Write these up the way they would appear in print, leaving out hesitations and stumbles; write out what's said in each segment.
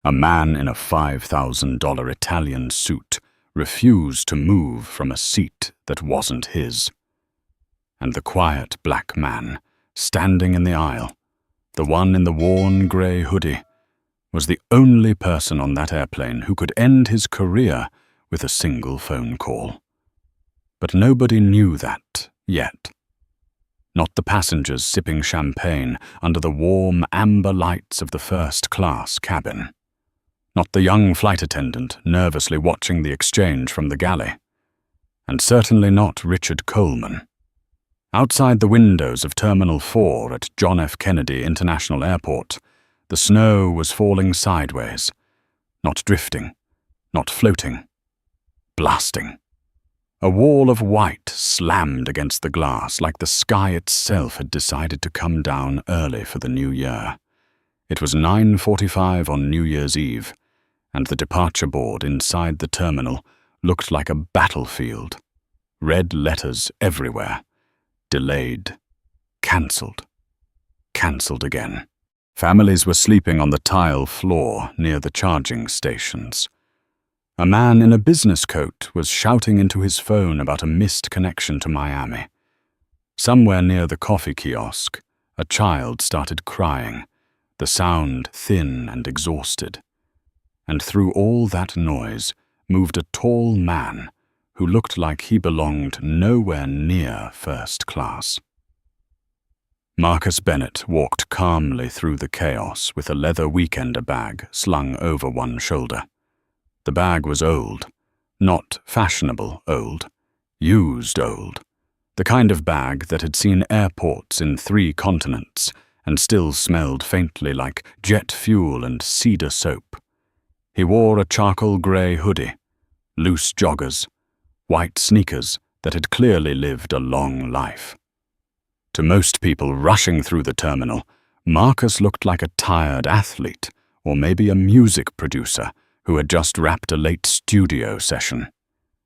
A man in a $5,000 Italian suit refused to move from a seat that wasn't his. And the quiet black man, standing in the aisle, the one in the worn grey hoodie, was the only person on that airplane who could end his career with a single phone call. But nobody knew that yet. Not the passengers sipping champagne under the warm amber lights of the first-class cabin. Not the young flight attendant nervously watching the exchange from the galley. And certainly not Richard Coleman. Outside the windows of Terminal 4 at John F. Kennedy International Airport, the snow was falling sideways, not drifting, not floating, blasting. A wall of white slammed against the glass like the sky itself had decided to come down early for the new year. It was 9:45 on New Year's Eve, and the departure board inside the terminal looked like a battlefield. Red letters everywhere. Delayed. Cancelled. Cancelled again. Families were sleeping on the tile floor near the charging stations. A man in a business coat was shouting into his phone about a missed connection to Miami. Somewhere near the coffee kiosk, a child started crying, the sound thin and exhausted. And through all that noise moved a tall man who looked like he belonged nowhere near first class. Marcus Bennett walked calmly through the chaos with a leather weekender bag slung over one shoulder. The bag was old, not fashionable old, used old, the kind of bag that had seen airports in 3 continents and still smelled faintly like jet fuel and cedar soap. He wore a charcoal grey hoodie, loose joggers, white sneakers that had clearly lived a long life. To most people rushing through the terminal, Marcus looked like a tired athlete or maybe a music producer who had just wrapped a late studio session.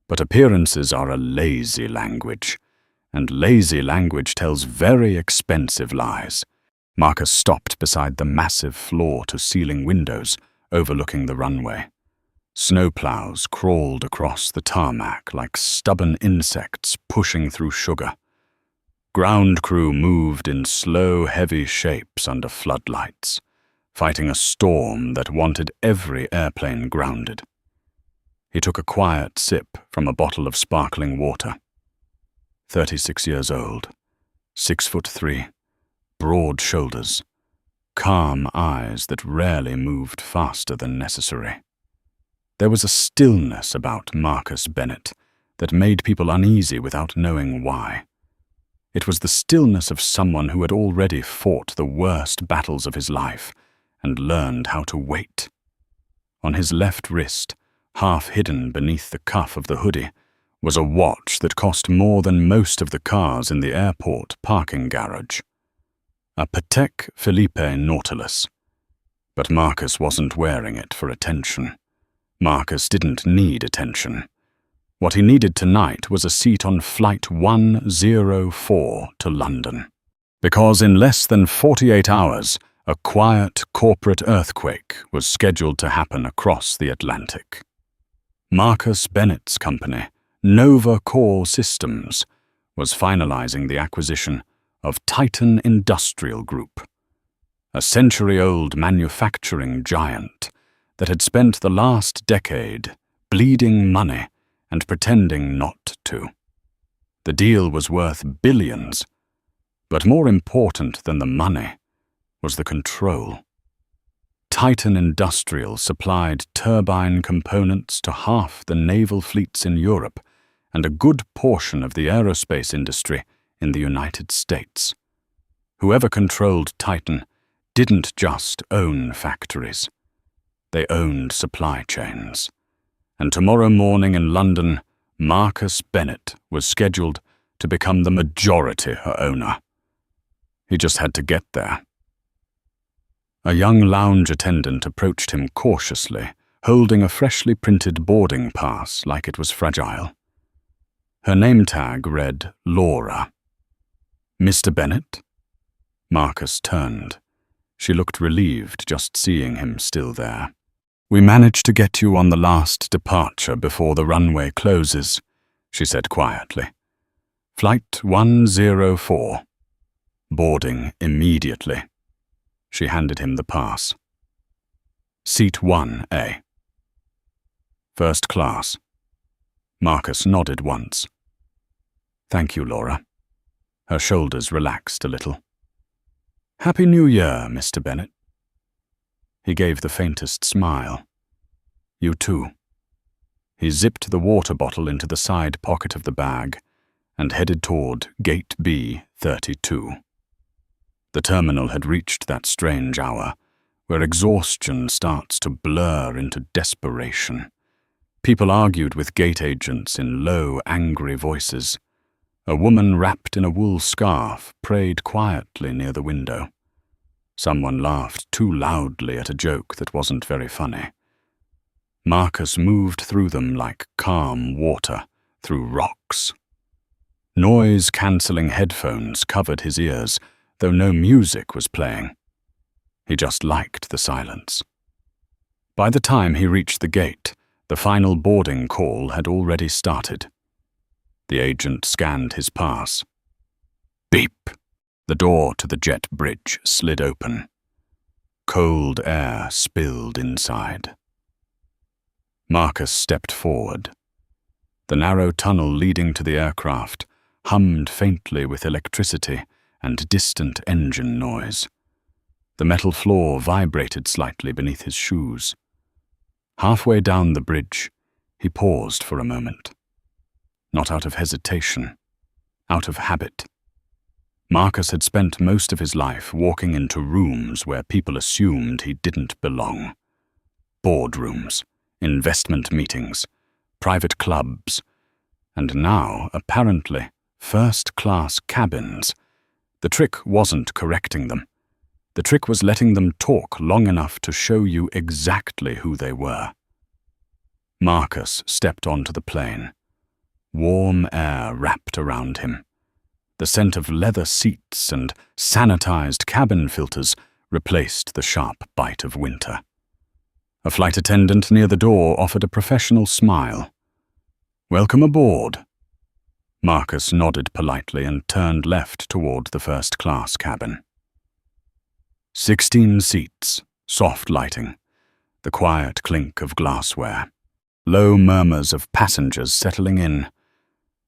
But appearances are a lazy language, and lazy language tells very expensive lies. Marcus stopped beside the massive floor-to-ceiling windows overlooking the runway. Snowplows crawled across the tarmac like stubborn insects pushing through sugar. Ground crew moved in slow, heavy shapes under floodlights, fighting a storm that wanted every airplane grounded. He took a quiet sip from a bottle of sparkling water. 36 years old, 6'3", broad shoulders, calm eyes that rarely moved faster than necessary. There was a stillness about Marcus Bennett that made people uneasy without knowing why. It was the stillness of someone who had already fought the worst battles of his life and learned how to wait. On his left wrist, half hidden beneath the cuff of the hoodie, was a watch that cost more than most of the cars in the airport parking garage. A Patek Philippe Nautilus. But Marcus wasn't wearing it for attention. Marcus didn't need attention. What he needed tonight was a seat on Flight 104 to London. Because in less than 48 hours, a quiet corporate earthquake was scheduled to happen across the Atlantic. Marcus Bennett's company, Nova Core Systems, was finalizing the acquisition of Titan Industrial Group, a century-old manufacturing giant that had spent the last decade bleeding money and pretending not to. The deal was worth billions, but more important than the money was the control. Titan Industrial supplied turbine components to half the naval fleets in Europe and a good portion of the aerospace industry in the United States. Whoever controlled Titan didn't just own factories. They owned supply chains. And tomorrow morning in London, Marcus Bennett was scheduled to become the majority owner. He just had to get there. A young lounge attendant approached him cautiously, holding a freshly printed boarding pass like it was fragile. Her name tag read Laura. "Mr. Bennett?" Marcus turned. She looked relieved just seeing him still there. We managed to get you on the last departure before the runway closes, she said quietly. Flight 104. Boarding immediately. She handed him the pass. Seat 1A. First class. Marcus nodded once. Thank you, Laura. Her shoulders relaxed a little. Happy New Year, Mr. Bennett. He gave the faintest smile. You too. He zipped the water bottle into the side pocket of the bag and headed toward Gate B32. The terminal had reached that strange hour where exhaustion starts to blur into desperation. People argued with gate agents in low, angry voices. A woman wrapped in a wool scarf prayed quietly near the window. Someone laughed too loudly at a joke that wasn't very funny. Marcus moved through them like calm water through rocks. Noise-cancelling headphones covered his ears, though no music was playing. He just liked the silence. By the time he reached the gate, the final boarding call had already started. The agent scanned his pass. Beep! The door to the jet bridge slid open. Cold air spilled inside. Marcus stepped forward. The narrow tunnel leading to the aircraft hummed faintly with electricity and distant engine noise. The metal floor vibrated slightly beneath his shoes. Halfway down the bridge, he paused for a moment. Not out of hesitation, out of habit. Marcus had spent most of his life walking into rooms where people assumed he didn't belong. Boardrooms, investment meetings, private clubs, and now, apparently, first-class cabins. The trick wasn't correcting them. The trick was letting them talk long enough to show you exactly who they were. Marcus stepped onto the plane. Warm air wrapped around him. The scent of leather seats and sanitized cabin filters replaced the sharp bite of winter. A flight attendant near the door offered a professional smile. Welcome aboard. Marcus nodded politely and turned left toward the first-class cabin. 16 seats, soft lighting, the quiet clink of glassware, low murmurs of passengers settling in,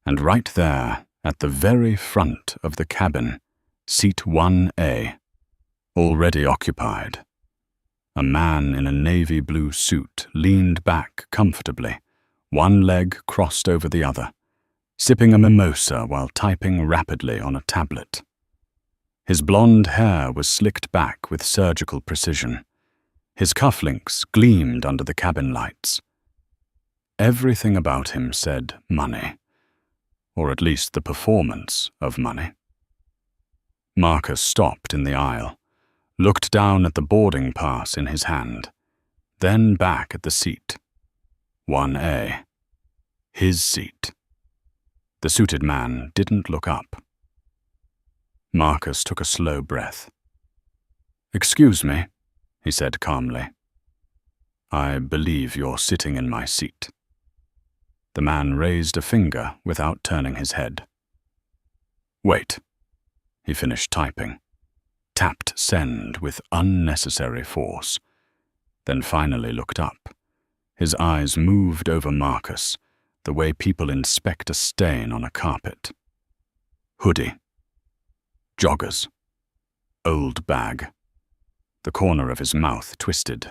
and right there, at the very front of the cabin, seat 1A, already occupied. A man in a navy blue suit leaned back comfortably, one leg crossed over the other, sipping a mimosa while typing rapidly on a tablet. His blonde hair was slicked back with surgical precision. His cufflinks gleamed under the cabin lights. Everything about him said money, or at least the performance of money. Marcus stopped in the aisle, looked down at the boarding pass in his hand, then back at the seat. 1A. His seat. The suited man didn't look up. Marcus took a slow breath. Excuse me, he said calmly. I believe you're sitting in my seat. The man raised a finger without turning his head. Wait. He finished typing, tapped send with unnecessary force, then finally looked up. His eyes moved over Marcus, the way people inspect a stain on a carpet. Hoodie. Joggers. Old bag. The corner of his mouth twisted.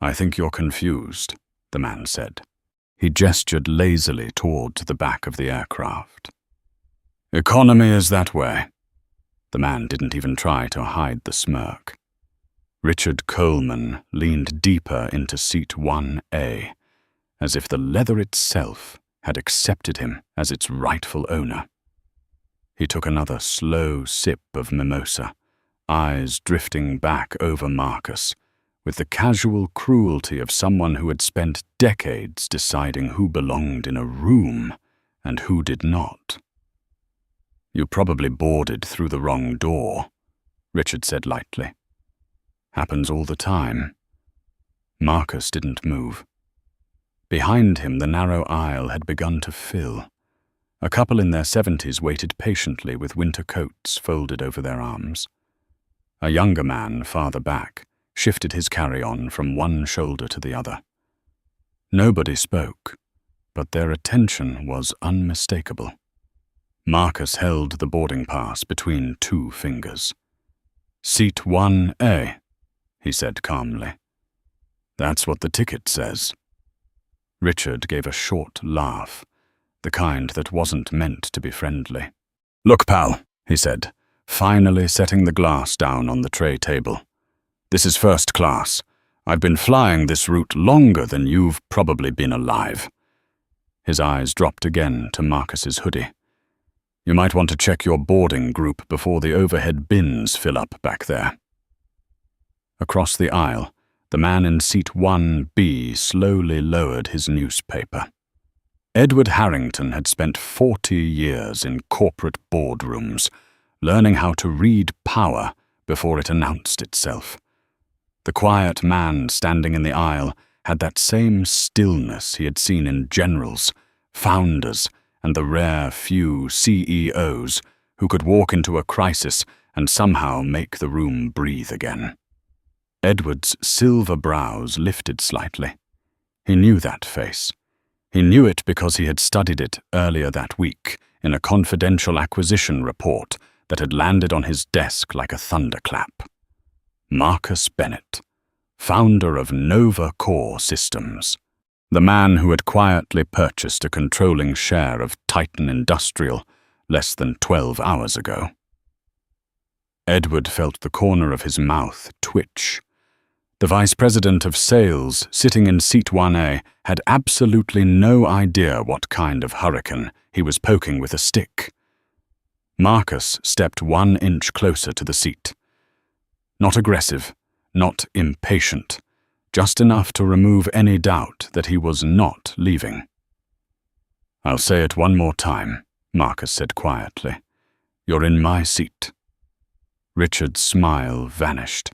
I think you're confused, the man said. He gestured lazily toward the back of the aircraft. Economy is that way. The man didn't even try to hide the smirk. Richard Coleman leaned deeper into seat 1A, as if the leather itself had accepted him as its rightful owner. He took another slow sip of mimosa, eyes drifting back over Marcus, with the casual cruelty of someone who had spent decades deciding who belonged in a room and who did not. You probably boarded through the wrong door, Richard said lightly. Happens all the time. Marcus didn't move. Behind him, the narrow aisle had begun to fill. A couple in their 70s waited patiently with winter coats folded over their arms. A younger man, farther back, shifted his carry-on from one shoulder to the other. Nobody spoke, but their attention was unmistakable. Marcus held the boarding pass between two fingers. "Seat 1A, he said calmly. "That's what the ticket says." Richard gave a short laugh, the kind that wasn't meant to be friendly. "Look, pal," he said, finally setting the glass down on the tray table. "This is first class. I've been flying this route longer than you've probably been alive." His eyes dropped again to Marcus's hoodie. "You might want to check your boarding group before the overhead bins fill up back there." Across the aisle, the man in seat 1B slowly lowered his newspaper. Edward Harrington had spent 40 years in corporate boardrooms, learning how to read power before it announced itself. The quiet man standing in the aisle had that same stillness he had seen in generals, founders, and the rare few CEOs who could walk into a crisis and somehow make the room breathe again. Edward's silver brows lifted slightly. He knew that face. He knew it because he had studied it earlier that week in a confidential acquisition report that had landed on his desk like a thunderclap. Marcus Bennett, founder of Nova Core Systems, the man who had quietly purchased a controlling share of Titan Industrial less than 12 hours ago. Edward felt the corner of his mouth twitch. The vice president of sales, sitting in seat 1A, had absolutely no idea what kind of hurricane he was poking with a stick. Marcus stepped 1 inch closer to the seat. Not aggressive, not impatient, just enough to remove any doubt that he was not leaving. "I'll say it one more time," Marcus said quietly. "You're in my seat." Richard's smile vanished.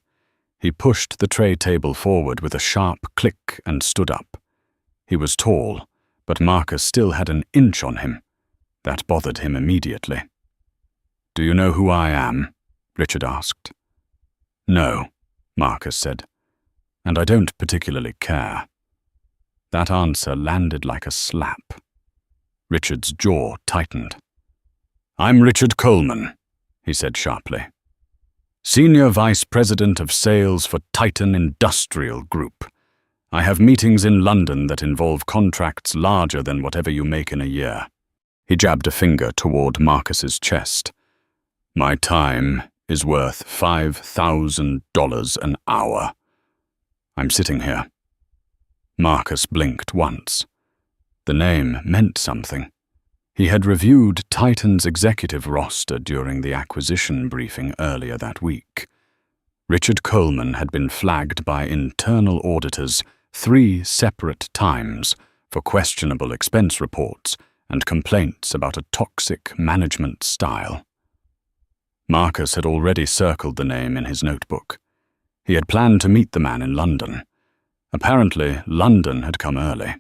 He pushed the tray table forward with a sharp click and stood up. He was tall, but Marcus still had an inch on him. That bothered him immediately. "Do you know who I am?" Richard asked. "No," Marcus said, "and I don't particularly care." That answer landed like a slap. Richard's jaw tightened. "I'm Richard Coleman," he said sharply. "Senior Vice President of Sales for Titan Industrial Group. I have meetings in London that involve contracts larger than whatever you make in a year." He jabbed a finger toward Marcus's chest. "My time is worth $5,000 an hour. I'm sitting here." Marcus blinked once. The name meant something. He had reviewed Titan's executive roster during the acquisition briefing earlier that week. Richard Coleman had been flagged by internal auditors 3 separate times for questionable expense reports and complaints about a toxic management style. Marcus had already circled the name in his notebook. He had planned to meet the man in London. Apparently, London had come early.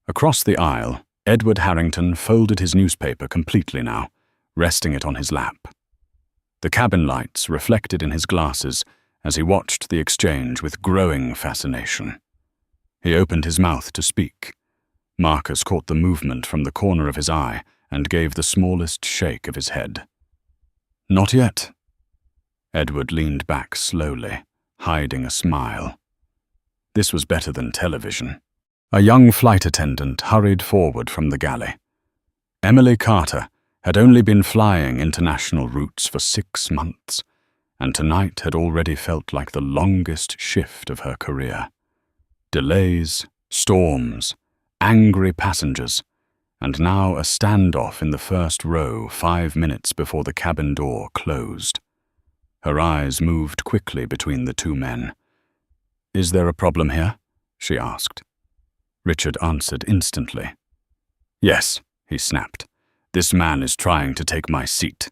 Across the aisle, Edward Harrington folded his newspaper completely now, resting it on his lap. The cabin lights reflected in his glasses as he watched the exchange with growing fascination. He opened his mouth to speak. Marcus caught the movement from the corner of his eye and gave the smallest shake of his head. "Not yet." Edward leaned back slowly, hiding a smile. This was better than television. A young flight attendant hurried forward from the galley. Emily Carter had only been flying international routes for 6 months, and tonight had already felt like the longest shift of her career. Delays, storms, angry passengers, and now a standoff in the first row 5 minutes before the cabin door closed. Her eyes moved quickly between the two men. "Is there a problem here?" she asked. Richard answered instantly. "Yes," he snapped. "This man is trying to take my seat."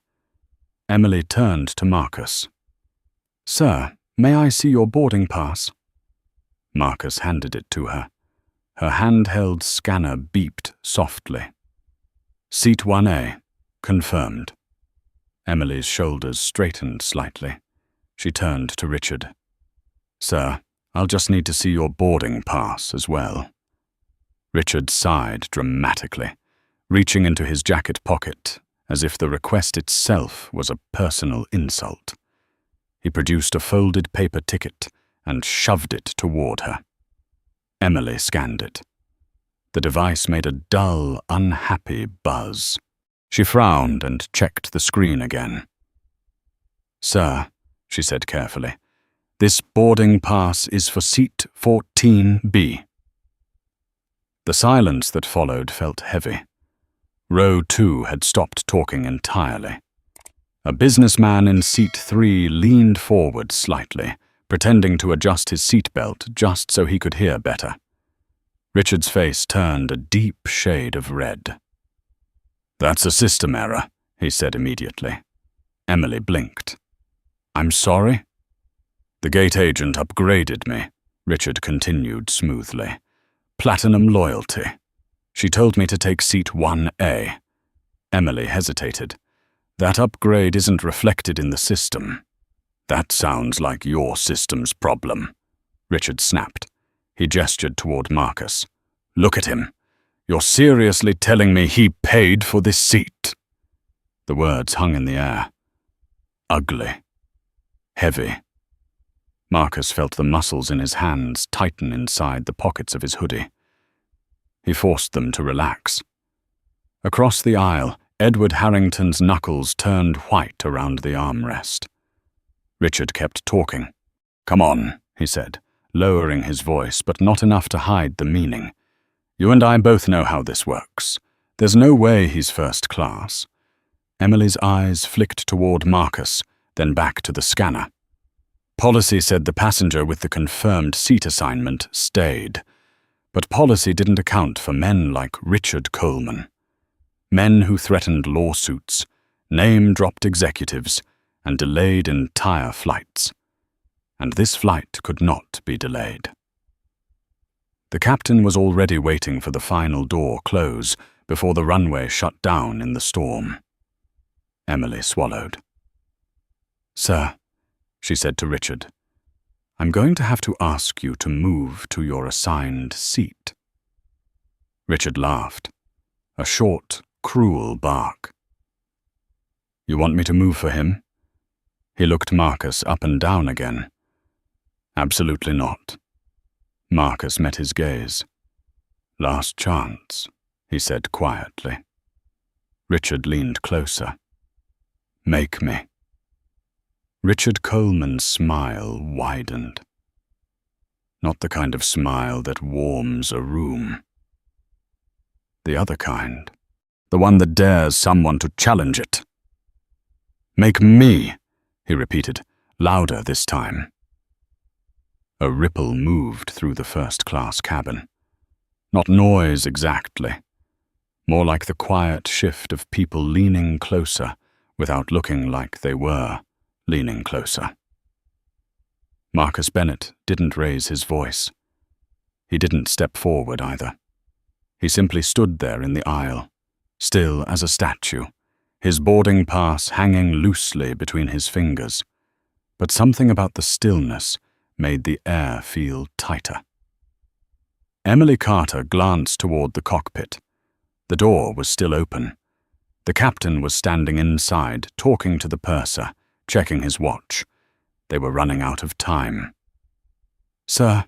Emily turned to Marcus. "Sir, may I see your boarding pass?" Marcus handed it to her. Her handheld scanner beeped softly. Seat 1A, confirmed. Emily's shoulders straightened slightly. She turned to Richard. Sir, I'll just need to see your boarding pass as well. Richard sighed dramatically, reaching into his jacket pocket as if the request itself was a personal insult. He produced a folded paper ticket and shoved it toward her. Emily scanned it. The device made a dull, unhappy buzz. She frowned and checked the screen again. Sir, she said carefully, this boarding pass is for seat 14B. The silence that followed felt heavy. Row 2 had stopped talking entirely. A businessman in seat 3 leaned forward slightly, pretending to adjust his seatbelt just so he could hear better. Richard's face turned a deep shade of red. That's a system error, he said immediately. Emily blinked. I'm sorry? The gate agent upgraded me, Richard continued smoothly. Platinum loyalty. She told me to take seat 1A. Emily hesitated. That upgrade isn't reflected in the system. That sounds like your system's problem, Richard snapped. He gestured toward Marcus. Look at him. You're seriously telling me he paid for this seat? The words hung in the air. Ugly. Heavy. Marcus felt the muscles in his hands tighten inside the pockets of his hoodie. He forced them to relax. Across the aisle, Edward Harrington's knuckles turned white around the armrest. Richard kept talking. Come on, he said, lowering his voice, but not enough to hide the meaning. You and I both know how this works. There's no way he's first class. Emily's eyes flicked toward Marcus, then back to the scanner. Policy said the passenger with the confirmed seat assignment stayed. But policy didn't account for men like Richard Coleman. Men who threatened lawsuits, name-dropped executives, and delayed entire flights. And this flight could not be delayed. The captain was already waiting for the final door close before the runway shut down in the storm. Emily swallowed. Sir, she said to Richard, I'm going to have to ask you to move to your assigned seat. Richard laughed, a short, cruel bark. You want me to move for him? He looked Marcus up and down again. Absolutely not. Marcus met his gaze. Last chance, he said quietly. Richard leaned closer. Make me. Richard Coleman's smile widened. Not the kind of smile that warms a room. The other kind. The one that dares someone to challenge it. Make me, he repeated, louder this time. A ripple moved through the first-class cabin. Not noise exactly. More like the quiet shift of people leaning closer without looking like they were leaning closer. Marcus Bennett didn't raise his voice. He didn't step forward either. He simply stood there in the aisle, still as a statue, his boarding pass hanging loosely between his fingers. But something about the stillness made the air feel tighter. Emily Carter glanced toward the cockpit. The door was still open. The captain was standing inside, talking to the purser, checking his watch. They were running out of time. Sir,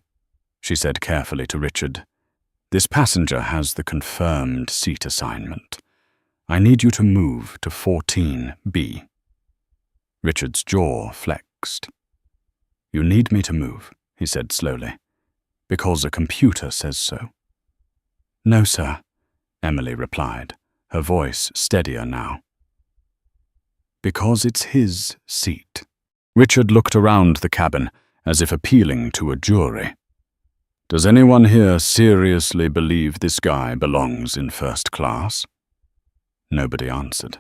she said carefully to Richard, this passenger has the confirmed seat assignment. I need you to move to 14B. Richard's jaw flexed. You need me to move, he said slowly, because a computer says so. No, sir, Emily replied, her voice steadier now. Because it's his seat. Richard looked around the cabin as if appealing to a jury. Does anyone here seriously believe this guy belongs in first class? Nobody answered.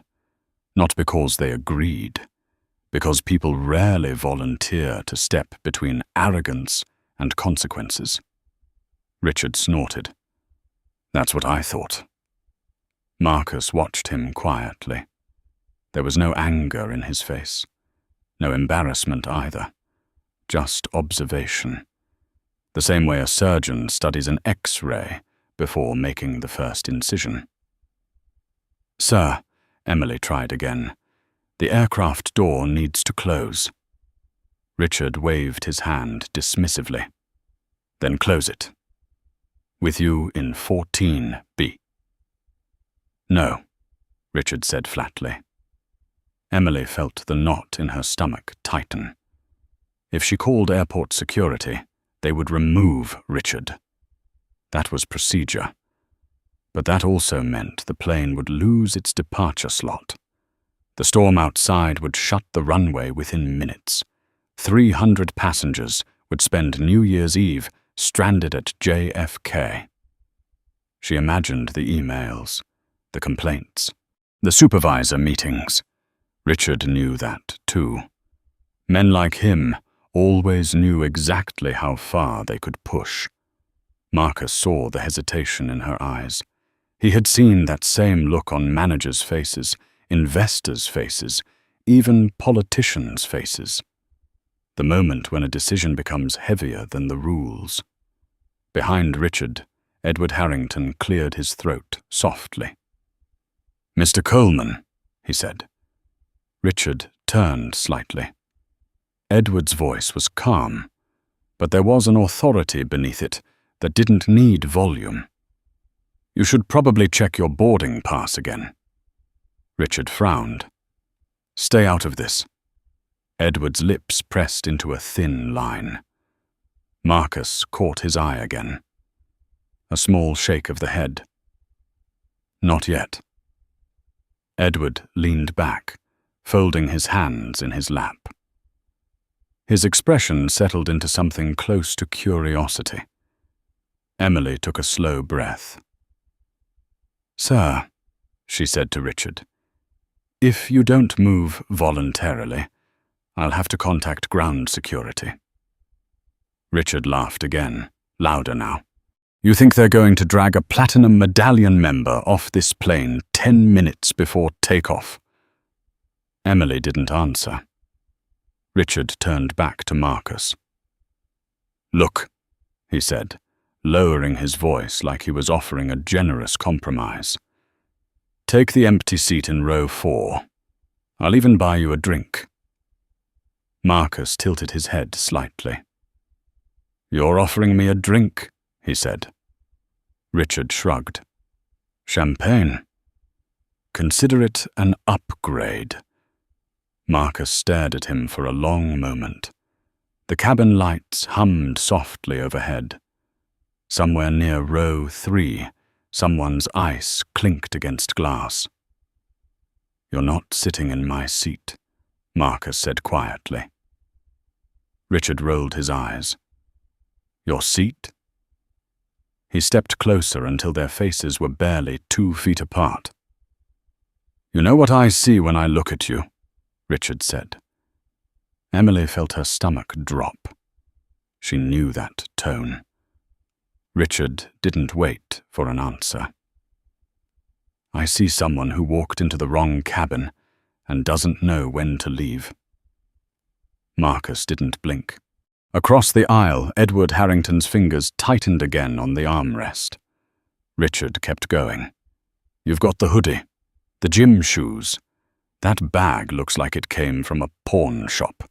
Not because they agreed, because people rarely volunteer to step between arrogance and consequences. Richard snorted. That's what I thought. Marcus watched him quietly. There was no anger in his face, no embarrassment either, just observation, the same way a surgeon studies an X-ray before making the first incision. Sir, Emily tried again, the aircraft door needs to close. Richard waved his hand dismissively. Then close it. With you in 14B. No, Richard said flatly. Emily felt the knot in her stomach tighten. If she called airport security, they would remove Richard. That was procedure. But that also meant the plane would lose its departure slot. The storm outside would shut the runway within minutes. 300 passengers would spend New Year's Eve stranded at JFK. She imagined the emails, the complaints, the supervisor meetings. Richard knew that, too. Men like him always knew exactly how far they could push. Marcus saw the hesitation in her eyes. He had seen that same look on managers' faces, investors' faces, even politicians' faces. The moment when a decision becomes heavier than the rules. Behind Richard, Edward Harrington cleared his throat softly. "Mr. Coleman," he said. Richard turned slightly. Edward's voice was calm, but there was an authority beneath it that didn't need volume. "You should probably check your boarding pass again." Richard frowned. "Stay out of this." Edward's lips pressed into a thin line. Marcus caught his eye again. A small shake of the head. "Not yet." Edward leaned back, folding his hands in his lap. His expression settled into something close to curiosity. Emily took a slow breath. "Sir," she said to Richard, "if you don't move voluntarily, I'll have to contact ground security." Richard laughed again, louder now. "You think they're going to drag a platinum medallion member off this plane 10 minutes before takeoff?" Emily didn't answer. Richard turned back to Marcus. "Look," he said, lowering his voice like he was offering a generous compromise. "Take the empty seat in row 4. I'll even buy you a drink." Marcus tilted his head slightly. "You're offering me a drink," he said. Richard shrugged. "Champagne. Consider it an upgrade." Marcus stared at him for a long moment. The cabin lights hummed softly overhead. Somewhere near row 3, someone's ice clinked against glass. "You're not sitting in my seat," Marcus said quietly. Richard rolled his eyes. "Your seat?" He stepped closer until their faces were barely 2 feet apart. "You know what I see when I look at you," Richard said. Emily felt her stomach drop. She knew that tone. Richard didn't wait for an answer. "I see someone who walked into the wrong cabin and doesn't know when to leave." Marcus didn't blink. Across the aisle, Edward Harrington's fingers tightened again on the armrest. Richard kept going. "You've got the hoodie, the gym shoes. That bag looks like it came from a pawn shop.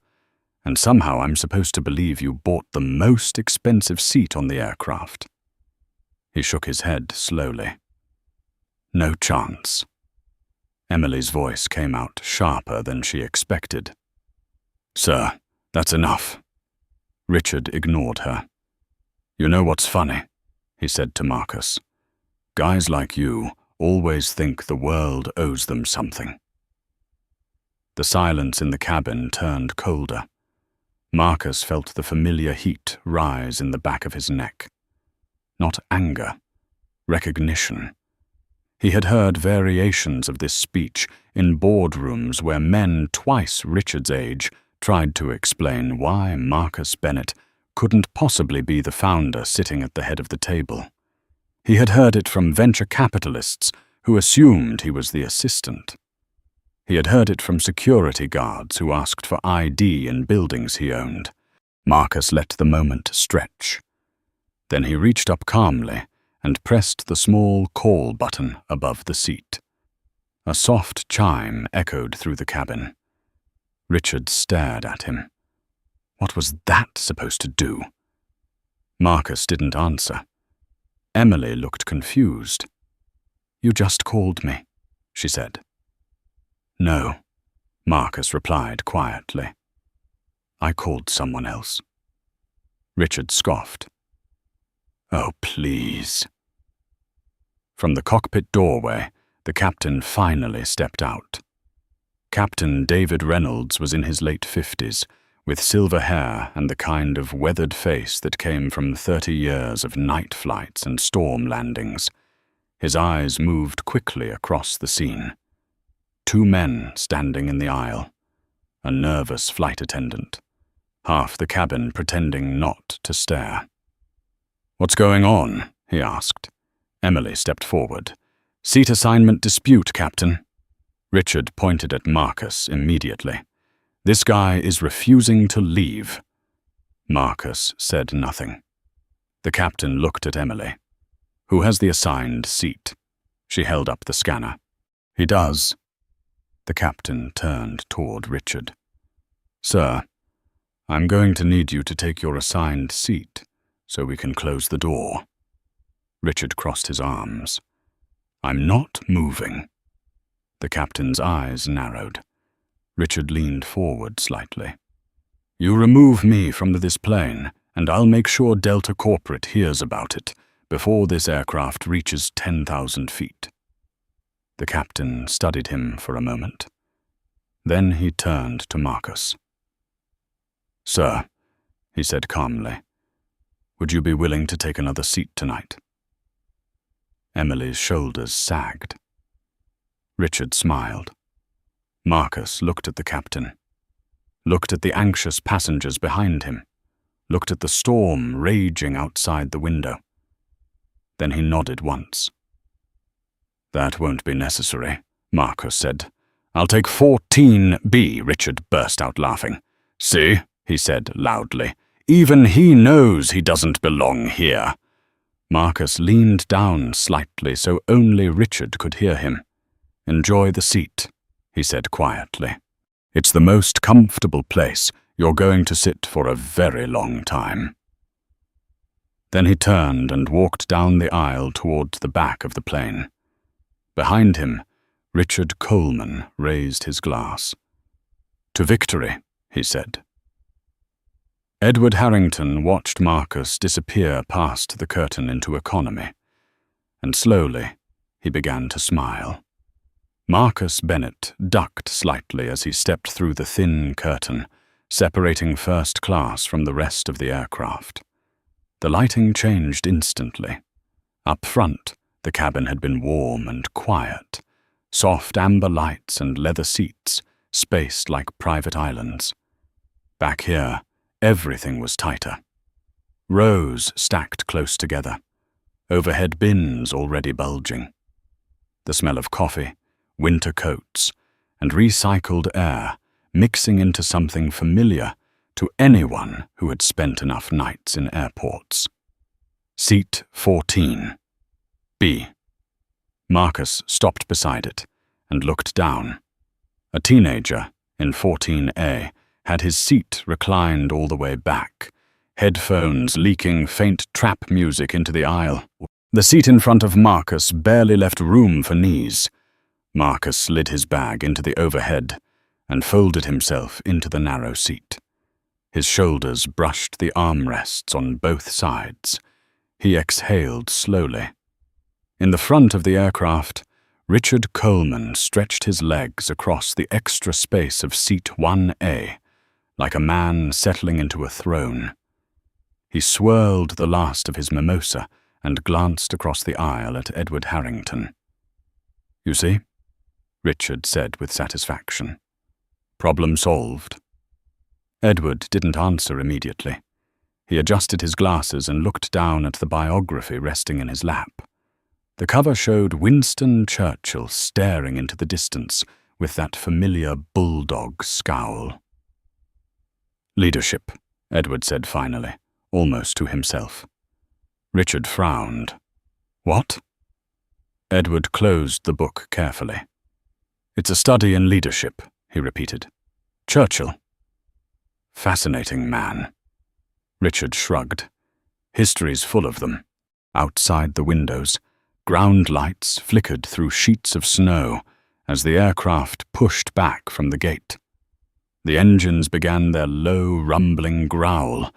And somehow I'm supposed to believe you bought the most expensive seat on the aircraft." He shook his head slowly. "No chance." Emily's voice came out sharper than she expected. "Sir, that's enough." Richard ignored her. "You know what's funny?" he said to Marcus. "Guys like you always think the world owes them something." The silence in the cabin turned colder. Marcus felt the familiar heat rise in the back of his neck. Not anger, recognition. He had heard variations of this speech in boardrooms where men twice Richard's age tried to explain why Marcus Bennett couldn't possibly be the founder sitting at the head of the table. He had heard it from venture capitalists who assumed he was the assistant. He had heard it from security guards who asked for ID in buildings he owned. Marcus let the moment stretch. Then he reached up calmly and pressed the small call button above the seat. A soft chime echoed through the cabin. Richard stared at him. What was that supposed to do? Marcus didn't answer. Emily looked confused. "You just called me," she said. "No," Marcus replied quietly. "I called someone else." Richard scoffed. "Oh, please." From the cockpit doorway, the captain finally stepped out. Captain David Reynolds was in his late 50s, with silver hair and the kind of weathered face that came from 30 years of night flights and storm landings. His eyes moved quickly across the scene. 2 men standing in the aisle. A nervous flight attendant. Half the cabin pretending not to stare. "What's going on?" he asked. Emily stepped forward. "Seat assignment dispute, Captain." Richard pointed at Marcus immediately. "This guy is refusing to leave." Marcus said nothing. The captain looked at Emily. "Who has the assigned seat?" She held up the scanner. "He does." The captain turned toward Richard. "Sir, I'm going to need you to take your assigned seat so we can close the door." Richard crossed his arms. "I'm not moving." The captain's eyes narrowed. Richard leaned forward slightly. "You remove me from this plane, and I'll make sure Delta Corporate hears about it before this aircraft reaches 10,000 feet. The captain studied him for a moment. Then he turned to Marcus. "Sir," he said calmly, "would you be willing to take another seat tonight?" Emily's shoulders sagged. Richard smiled. Marcus looked at the captain, looked at the anxious passengers behind him, looked at the storm raging outside the window. Then he nodded once. "That won't be necessary," Marcus said. "I'll take 14B, Richard burst out laughing. "See," he said loudly, "even he knows he doesn't belong here." Marcus leaned down slightly so only Richard could hear him. "Enjoy the seat," he said quietly. "It's the most comfortable place you're going to sit for a very long time." Then he turned and walked down the aisle towards the back of the plane. Behind him, Richard Coleman raised his glass. "To victory," he said. Edward Harrington watched Marcus disappear past the curtain into economy, and slowly he began to smile. Marcus Bennett ducked slightly as he stepped through the thin curtain, separating first class from the rest of the aircraft. The lighting changed instantly. Up front, the cabin had been warm and quiet, soft amber lights and leather seats, spaced like private islands. Back here, everything was tighter. Rows stacked close together, overhead bins already bulging. The smell of coffee, winter coats, and recycled air mixing into something familiar to anyone who had spent enough nights in airports. Seat 14. B. Marcus stopped beside it and looked down. A teenager in 14A had his seat reclined all the way back, headphones leaking faint trap music into the aisle. The seat in front of Marcus barely left room for knees. Marcus slid his bag into the overhead and folded himself into the narrow seat. His shoulders brushed the armrests on both sides. He exhaled slowly. In the front of the aircraft, Richard Coleman stretched his legs across the extra space of seat 1A, like a man settling into a throne. He swirled the last of his mimosa and glanced across the aisle at Edward Harrington. "You see?" Richard said with satisfaction. "Problem solved." Edward didn't answer immediately. He adjusted his glasses and looked down at the biography resting in his lap. The cover showed Winston Churchill staring into the distance with that familiar bulldog scowl. "Leadership," Edward said finally, almost to himself. Richard frowned. "What?" Edward closed the book carefully. "It's a study in leadership," he repeated. "Churchill." "Fascinating man." Richard shrugged. "History's full of them." Outside the windows, ground lights flickered through sheets of snow as the aircraft pushed back from the gate. The engines began their low, rumbling growl,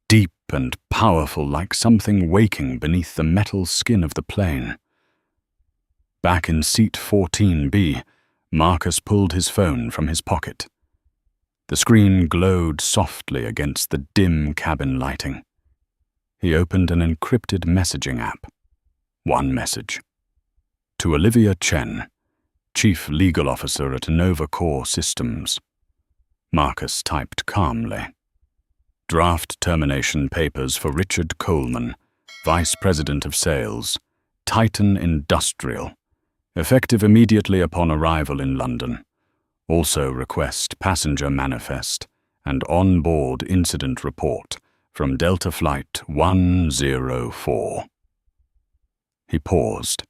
deep and powerful like something waking beneath the metal skin of the plane. Back in seat 14B, Marcus pulled his phone from his pocket. The screen glowed softly against the dim cabin lighting. He opened an encrypted messaging app. One message. To Olivia Chen, Chief Legal Officer at Nova Core Systems. Marcus typed calmly. Draft termination papers for Richard Coleman, Vice President of Sales, Titan Industrial, effective immediately upon arrival in London. Also request passenger manifest and on-board incident report from Delta Flight 104. He paused,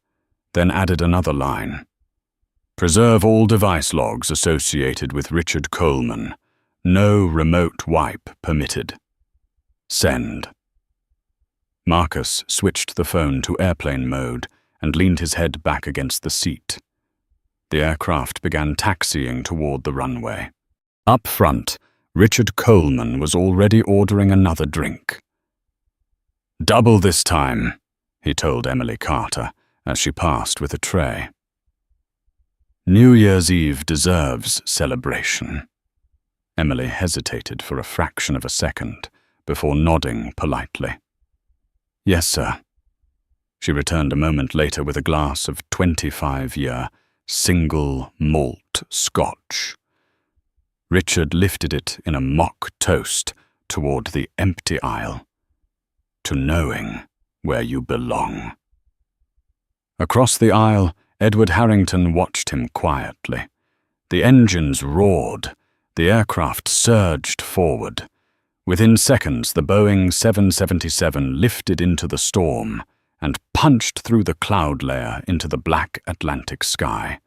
then added another line. Preserve all device logs associated with Richard Coleman. No remote wipe permitted. Send. Marcus switched the phone to airplane mode and leaned his head back against the seat. The aircraft began taxiing toward the runway. Up front, Richard Coleman was already ordering another drink. "Double this time," he told Emily Carter as she passed with a tray. "New Year's Eve deserves celebration." Emily hesitated for a fraction of a second before nodding politely. "Yes, sir." She returned a moment later with a glass of 25-year single malt scotch. Richard lifted it in a mock toast toward the empty aisle. "To knowing where you belong." Across the aisle, Edward Harrington watched him quietly. The engines roared. The aircraft surged forward. Within seconds, the Boeing 777 lifted into the storm and punched through the cloud layer into the black Atlantic sky.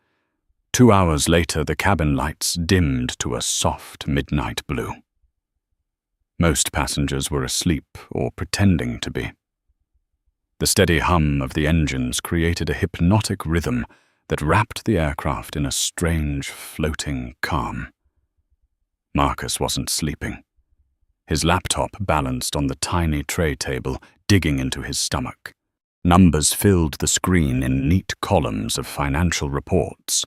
2 hours later, the cabin lights dimmed to a soft midnight blue. Most passengers were asleep or pretending to be. The steady hum of the engines created a hypnotic rhythm that wrapped the aircraft in a strange, floating calm. Marcus wasn't sleeping. His laptop balanced on the tiny tray table, digging into his stomach. Numbers filled the screen in neat columns of financial reports.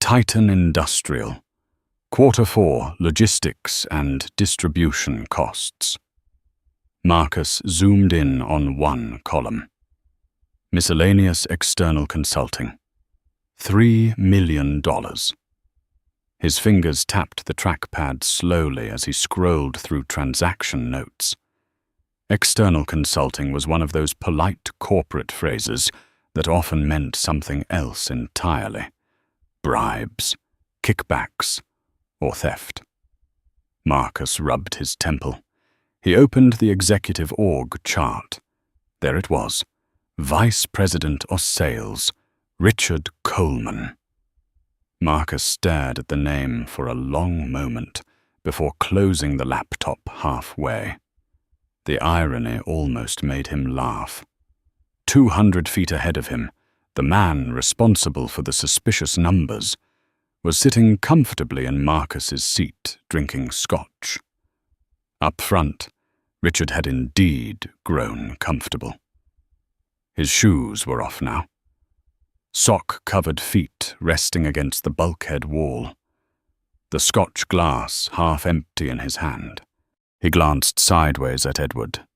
Titan Industrial, Q4 logistics and distribution costs. Marcus zoomed in on one column. Miscellaneous external consulting. $3 million. His fingers tapped the trackpad slowly as he scrolled through transaction notes. External consulting was one of those polite corporate phrases that often meant something else entirely. Bribes, kickbacks, or theft. Marcus rubbed his temple. He opened the executive org chart. There it was. Vice President of Sales, Richard Coleman. Marcus stared at the name for a long moment before closing the laptop halfway. The irony almost made him laugh. 200 feet ahead of him, the man responsible for the suspicious numbers was sitting comfortably in Marcus's seat, drinking scotch. Up front, Richard had indeed grown comfortable. His shoes were off now. Sock-covered feet resting against the bulkhead wall. The scotch glass half empty in his hand. He glanced sideways at Edward.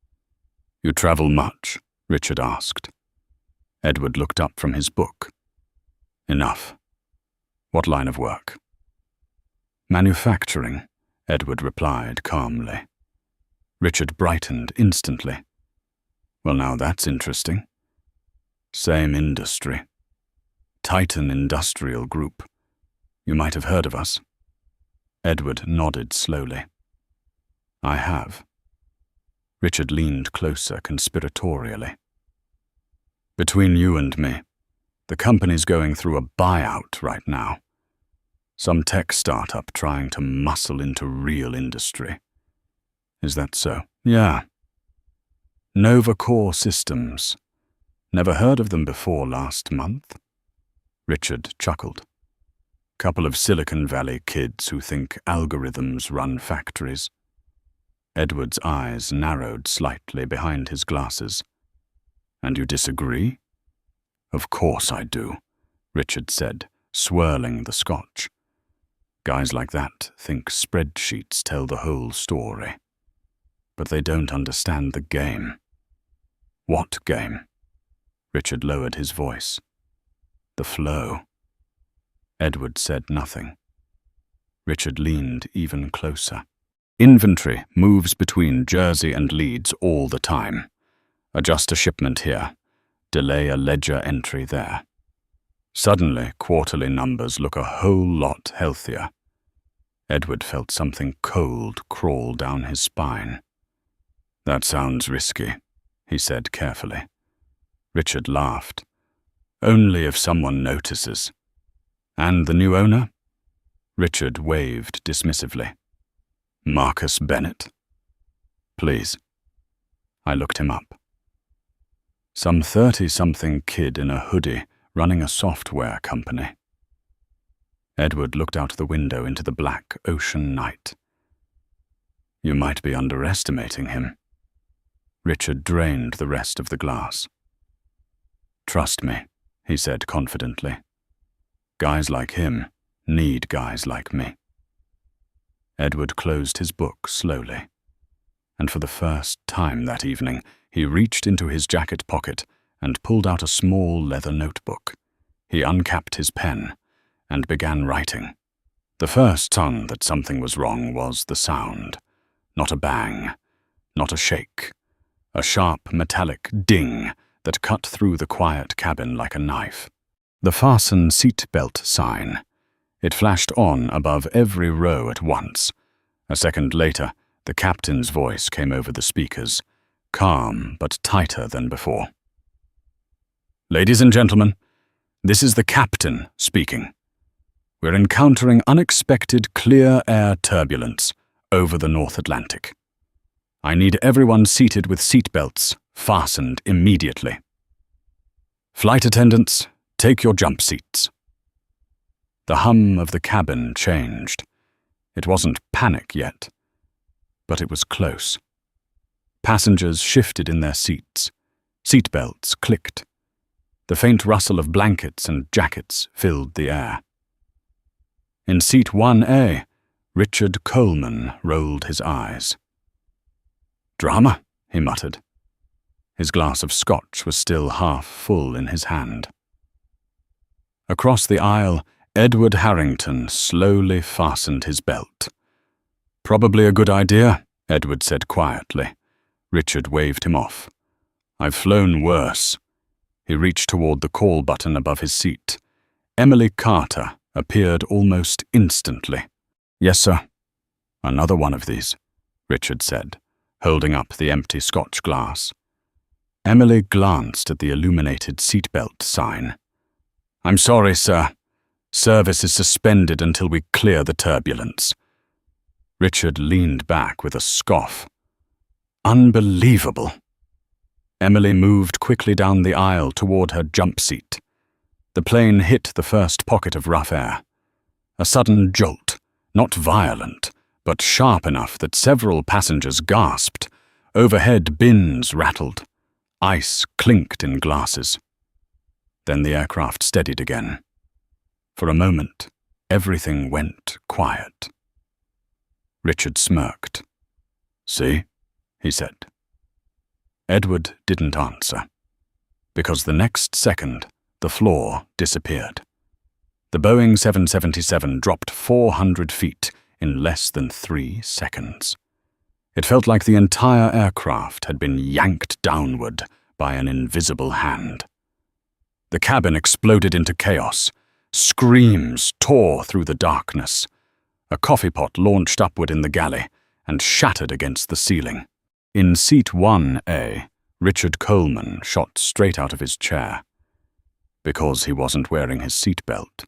"You travel much?" Richard asked. Edward looked up from his book. "Enough. What line of work?" "Manufacturing," Edward replied calmly. Richard brightened instantly. Well, now that's interesting. Same industry. Titan Industrial Group. You might have heard of us. Edward nodded slowly. I have. Richard leaned closer conspiratorially. Between you and me, the company's going through a buyout right now. Some tech startup trying to muscle into real industry. Is that so? Yeah. Nova Core Systems. Never heard of them before last month? Richard chuckled. Couple of Silicon Valley kids who think algorithms run factories. Edward's eyes narrowed slightly behind his glasses. And you disagree? Of course I do, Richard said, swirling the scotch. Guys like that think spreadsheets tell the whole story. But they don't understand the game. What game? Richard lowered his voice. The flow. Edward said nothing. Richard leaned even closer. Inventory moves between Jersey and Leeds all the time. Adjust a shipment here. Delay a ledger entry there. Suddenly, quarterly numbers look a whole lot healthier. Edward felt something cold crawl down his spine. That sounds risky, he said carefully. Richard laughed. Only if someone notices. And the new owner? Richard waved dismissively. Marcus Bennett. Please. I looked him up. Some 30-something kid in a hoodie running a software company. Edward looked out the window into the black ocean night. You might be underestimating him. Richard drained the rest of the glass. Trust me, he said confidently. Guys like him need guys like me. Edward closed his book slowly, and for the first time that evening, he reached into his jacket pocket and pulled out a small leather notebook. He uncapped his pen and began writing. The first sign that something was wrong was the sound. Not a bang, not a shake. A sharp metallic ding that cut through the quiet cabin like a knife. The fasten seatbelt sign. It flashed on above every row at once. A second later, the captain's voice came over the speakers, calm but tighter than before. Ladies and gentlemen, this is the captain speaking. We're encountering unexpected clear air turbulence over the North Atlantic. I need everyone seated with seatbelts fastened immediately. Flight attendants, take your jump seats. The hum of the cabin changed. It wasn't panic yet, but it was close. Passengers shifted in their seats. Seatbelts clicked. The faint rustle of blankets and jackets filled the air. In seat 1A, Richard Coleman rolled his eyes. Drama, he muttered. His glass of scotch was still half full in his hand. Across the aisle, Edward Harrington slowly fastened his belt. Probably a good idea, Edward said quietly. Richard waved him off. I've flown worse. He reached toward the call button above his seat. Emily Carter appeared almost instantly. Yes, sir. Another one of these, Richard said, holding up the empty scotch glass. Emily glanced at the illuminated seatbelt sign. I'm sorry, sir. Service is suspended until we clear the turbulence. Richard leaned back with a scoff. Unbelievable. Emily moved quickly down the aisle toward her jump seat. The plane hit the first pocket of rough air. A sudden jolt, not violent, but sharp enough that several passengers gasped. Overhead bins rattled. Ice clinked in glasses. Then the aircraft steadied again. For a moment, everything went quiet. Richard smirked. See? He said. Edward didn't answer, because the next second, the floor disappeared. The Boeing 777 dropped 400 feet in less than 3 seconds. It felt like the entire aircraft had been yanked downward by an invisible hand. The cabin exploded into chaos. Screams tore through the darkness. A coffee pot launched upward in the galley and shattered against the ceiling. In seat 1A, Richard Coleman shot straight out of his chair. Because he wasn't wearing his seatbelt.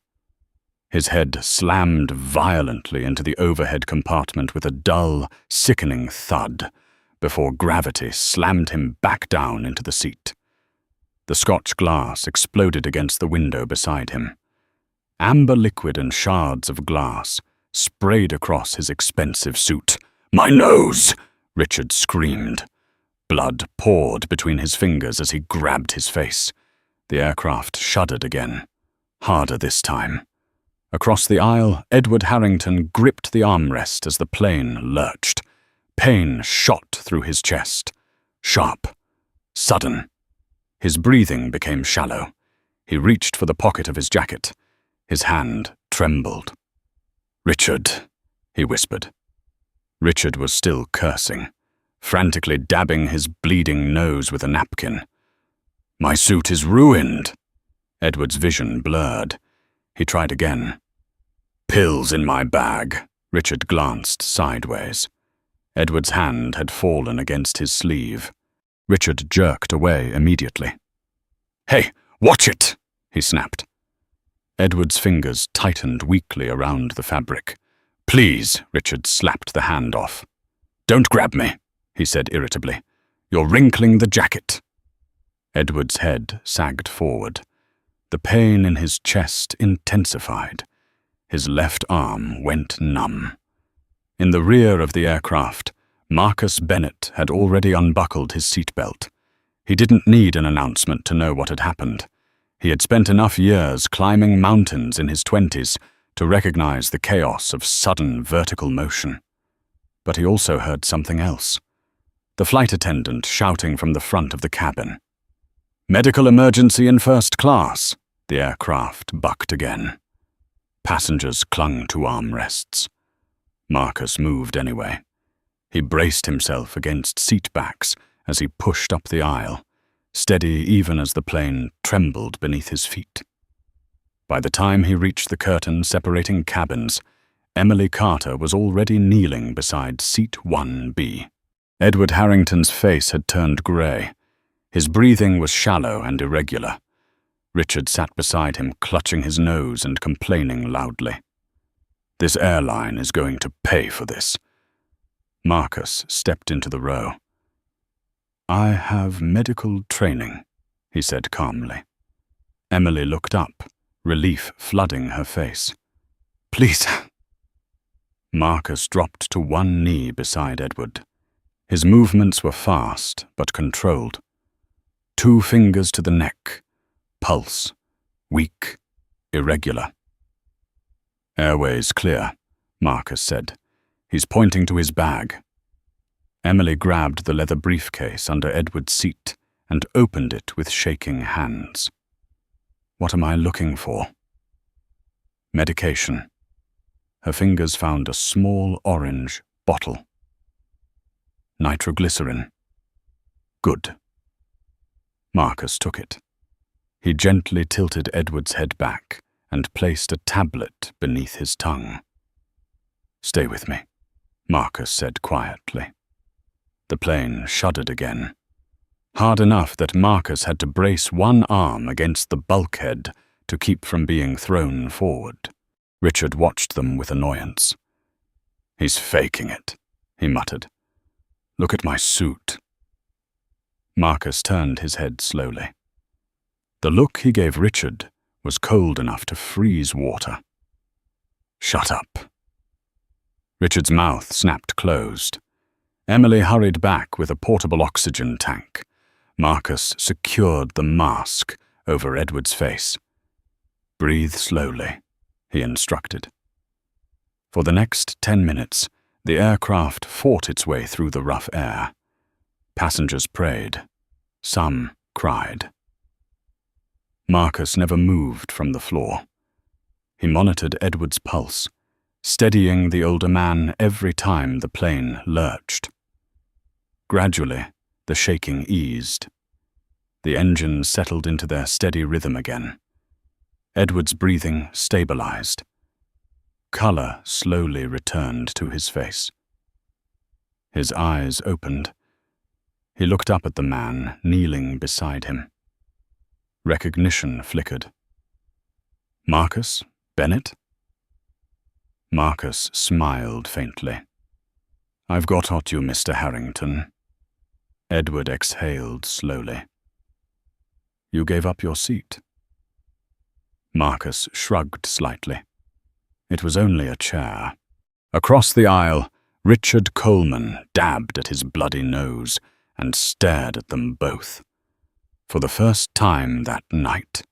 His head slammed violently into the overhead compartment with a dull, sickening thud, before gravity slammed him back down into the seat. The Scotch glass exploded against the window beside him. Amber liquid and shards of glass sprayed across his expensive suit. "My nose!" Richard screamed. Blood poured between his fingers as he grabbed his face. The aircraft shuddered again, harder this time. Across the aisle, Edward Harrington gripped the armrest as the plane lurched. Pain shot through his chest. Sharp. Sudden. His breathing became shallow. He reached for the pocket of his jacket. His hand trembled. "Richard," he whispered. Richard was still cursing, frantically dabbing his bleeding nose with a napkin. "My suit is ruined." Edward's vision blurred. He tried again. "Pills in my bag." Richard glanced sideways. Edward's hand had fallen against his sleeve. Richard jerked away immediately. "Hey, watch it!" he snapped. Edward's fingers tightened weakly around the fabric. "Please," Richard slapped the hand off. "Don't grab me," he said irritably. "You're wrinkling the jacket." Edward's head sagged forward. The pain in his chest intensified. His left arm went numb. In the rear of the aircraft, Marcus Bennett had already unbuckled his seatbelt. He didn't need an announcement to know what had happened. He had spent enough years climbing mountains in his 20s to recognize the chaos of sudden vertical motion. But he also heard something else. The flight attendant shouting from the front of the cabin. "Medical emergency in first class." The aircraft bucked again. Passengers clung to armrests. Marcus moved anyway. He braced himself against seat backs as he pushed up the aisle, steady even as the plane trembled beneath his feet. By the time he reached the curtain separating cabins, Emily Carter was already kneeling beside seat 1B. Edward Harrington's face had turned grey. His breathing was shallow and irregular. Richard sat beside him, clutching his nose and complaining loudly. "This airline is going to pay for this." Marcus stepped into the row. "I have medical training," he said calmly. Emily looked up, relief flooding her face. "Please." Marcus dropped to one knee beside Edward. His movements were fast but controlled. 2 fingers to the neck. Pulse. Weak. Irregular. "Airways clear," Marcus said. "He's pointing to his bag." Emily grabbed the leather briefcase under Edward's seat and opened it with shaking hands. "What am I looking for?" "Medication." Her fingers found a small orange bottle. "Nitroglycerin." "Good." Marcus took it. He gently tilted Edward's head back and placed a tablet beneath his tongue. "Stay with me," Marcus said quietly. The plane shuddered again. Hard enough that Marcus had to brace one arm against the bulkhead to keep from being thrown forward. Richard watched them with annoyance. "He's faking it," he muttered. "Look at my suit." Marcus turned his head slowly. The look he gave Richard was cold enough to freeze water. "Shut up." Richard's mouth snapped closed. Emily hurried back with a portable oxygen tank. Marcus secured the mask over Edward's face. "Breathe slowly," he instructed. For the next 10 minutes, the aircraft fought its way through the rough air. Passengers prayed. Some cried. Marcus never moved from the floor. He monitored Edward's pulse, steadying the older man every time the plane lurched. Gradually, the shaking eased. The engines settled into their steady rhythm again. Edward's breathing stabilized. Color slowly returned to his face. His eyes opened. He looked up at the man kneeling beside him. Recognition flickered. Marcus? Bennett? Marcus smiled faintly. "I've got you, Mr. Harrington." Edward exhaled slowly. "You gave up your seat." Marcus shrugged slightly. It was only a chair. Across the aisle, Richard Coleman dabbed at his bloody nose and stared at them both. For the first time that night.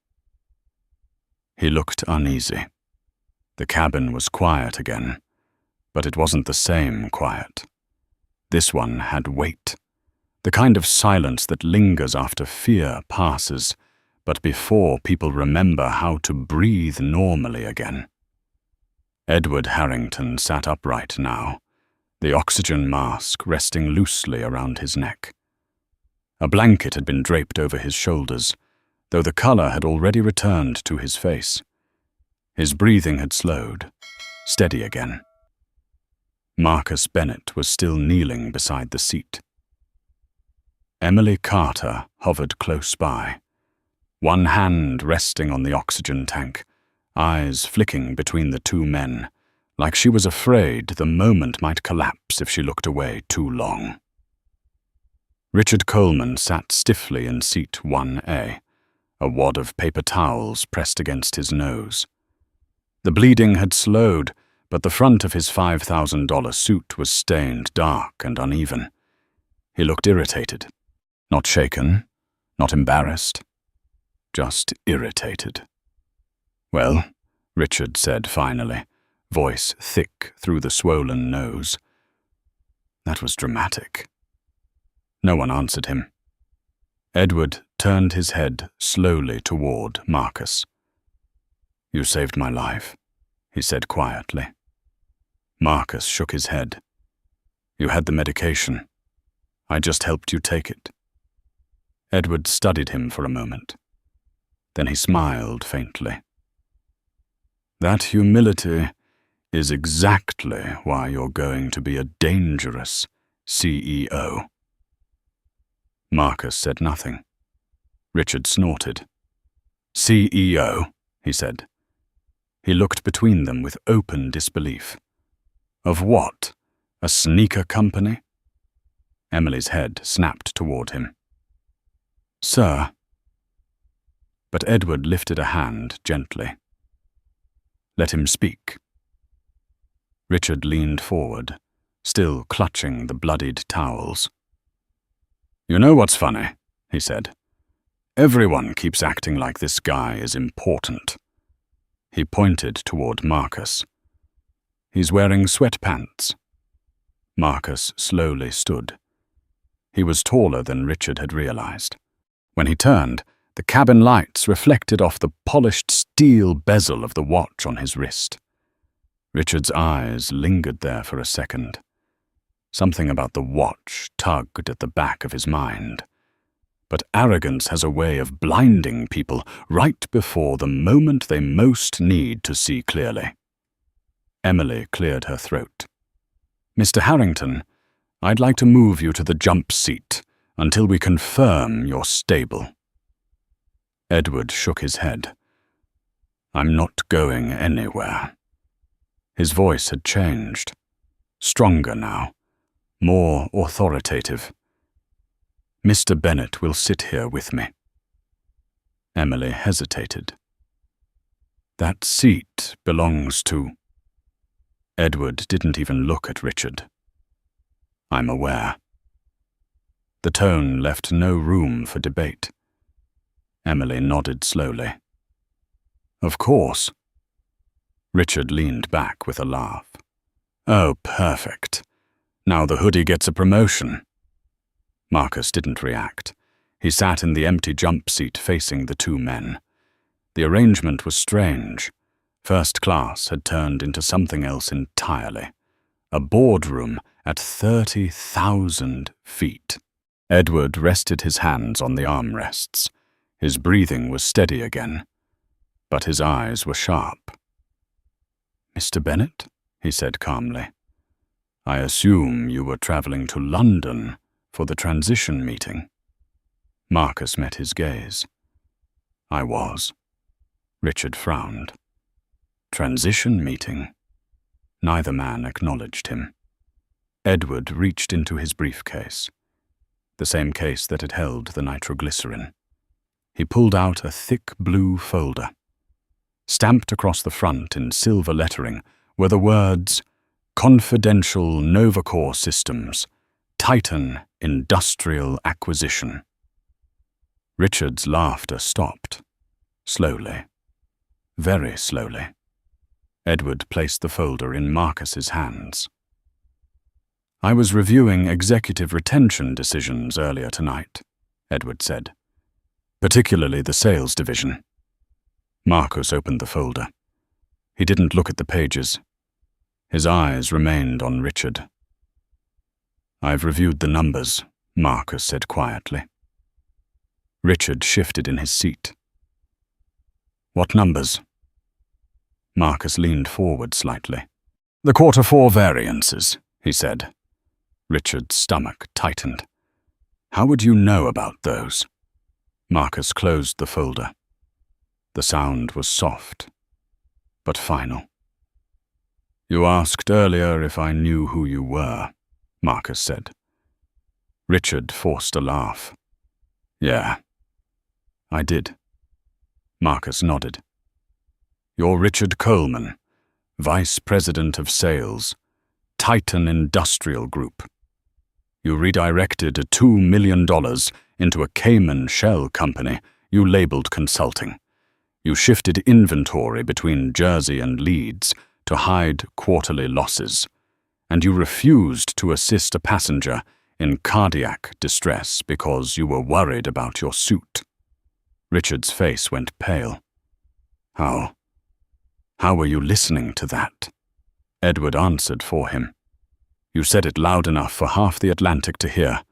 He looked uneasy. The cabin was quiet again, but it wasn't the same quiet. This one had weight, the kind of silence that lingers after fear passes, but before people remember how to breathe normally again. Edward Harrington sat upright now, the oxygen mask resting loosely around his neck. A blanket had been draped over his shoulders, though the color had already returned to his face. His breathing had slowed, steady again. Marcus Bennett was still kneeling beside the seat. Emily Carter hovered close by, one hand resting on the oxygen tank, eyes flicking between the two men, like she was afraid the moment might collapse if she looked away too long. Richard Coleman sat stiffly in seat 1A, a wad of paper towels pressed against his nose. The bleeding had slowed, but the front of his $5,000 suit was stained dark and uneven. He looked irritated. Not shaken, not embarrassed, just irritated. "Well," Richard said finally, voice thick through the swollen nose. That was dramatic. No one answered him. Edward turned his head slowly toward Marcus. "You saved my life," he said quietly. Marcus shook his head. "You had the medication. I just helped you take it." Edward studied him for a moment. Then he smiled faintly. "That humility is exactly why you're going to be a dangerous CEO." Marcus said nothing. Richard snorted. "CEO?" he said. He looked between them with open disbelief. "Of what? A sneaker company?" Emily's head snapped toward him. "Sir." But Edward lifted a hand gently. "Let him speak." Richard leaned forward, still clutching the bloodied towels. "You know what's funny?" he said. "Everyone keeps acting like this guy is important." He pointed toward Marcus. "He's wearing sweatpants." Marcus slowly stood. He was taller than Richard had realized. When he turned, the cabin lights reflected off the polished steel bezel of the watch on his wrist. Richard's eyes lingered there for a second. Something about the watch tugged at the back of his mind. But arrogance has a way of blinding people right before the moment they most need to see clearly. Emily cleared her throat. "Mr. Harrington, I'd like to move you to the jump seat until we confirm you're stable." Edward shook his head. "I'm not going anywhere." His voice had changed. Stronger now. More authoritative. "Mr. Bennett will sit here with me." Emily hesitated. "That seat belongs to—" Edward didn't even look at Richard. "I'm aware." The tone left no room for debate. Emily nodded slowly. "Of course." Richard leaned back with a laugh. "Oh, perfect. Now the hoodie gets a promotion." Marcus didn't react. He sat in the empty jump seat facing the two men. The arrangement was strange. First class had turned into something else entirely. A boardroom at 30,000 feet. Edward rested his hands on the armrests. His breathing was steady again, but his eyes were sharp. "Mr. Bennett," he said calmly, "I assume you were traveling to London for the transition meeting." Marcus met his gaze. "I was." Richard frowned. "Transition meeting?" Neither man acknowledged him. Edward reached into his briefcase, the same case that had held the nitroglycerin. He pulled out a thick blue folder. Stamped across the front in silver lettering were the words, "Confidential Novacore Systems, Titan Industrial Acquisition." Richard's laughter stopped, slowly, very slowly. Edward placed the folder in Marcus's hands. "I was reviewing executive retention decisions earlier tonight," Edward said, "particularly the sales division." Marcus opened the folder. He didn't look at the pages. His eyes remained on Richard. "I've reviewed the numbers," Marcus said quietly. Richard shifted in his seat. "What numbers?" Marcus leaned forward slightly. "The Q4 variances," he said. Richard's stomach tightened. "How would you know about those?" Marcus closed the folder. The sound was soft, but final. "You asked earlier if I knew who you were," Marcus said. Richard forced a laugh. "Yeah, I did." Marcus nodded. "You're Richard Coleman, Vice President of Sales, Titan Industrial Group. You redirected $2 million into a Cayman shell company you labeled consulting. You shifted inventory between Jersey and Leeds to hide quarterly losses, and you refused to assist a passenger in cardiac distress because you were worried about your suit." Richard's face went pale. How were you listening to that?" Edward answered for him. "You said it loud enough for half the Atlantic to hear."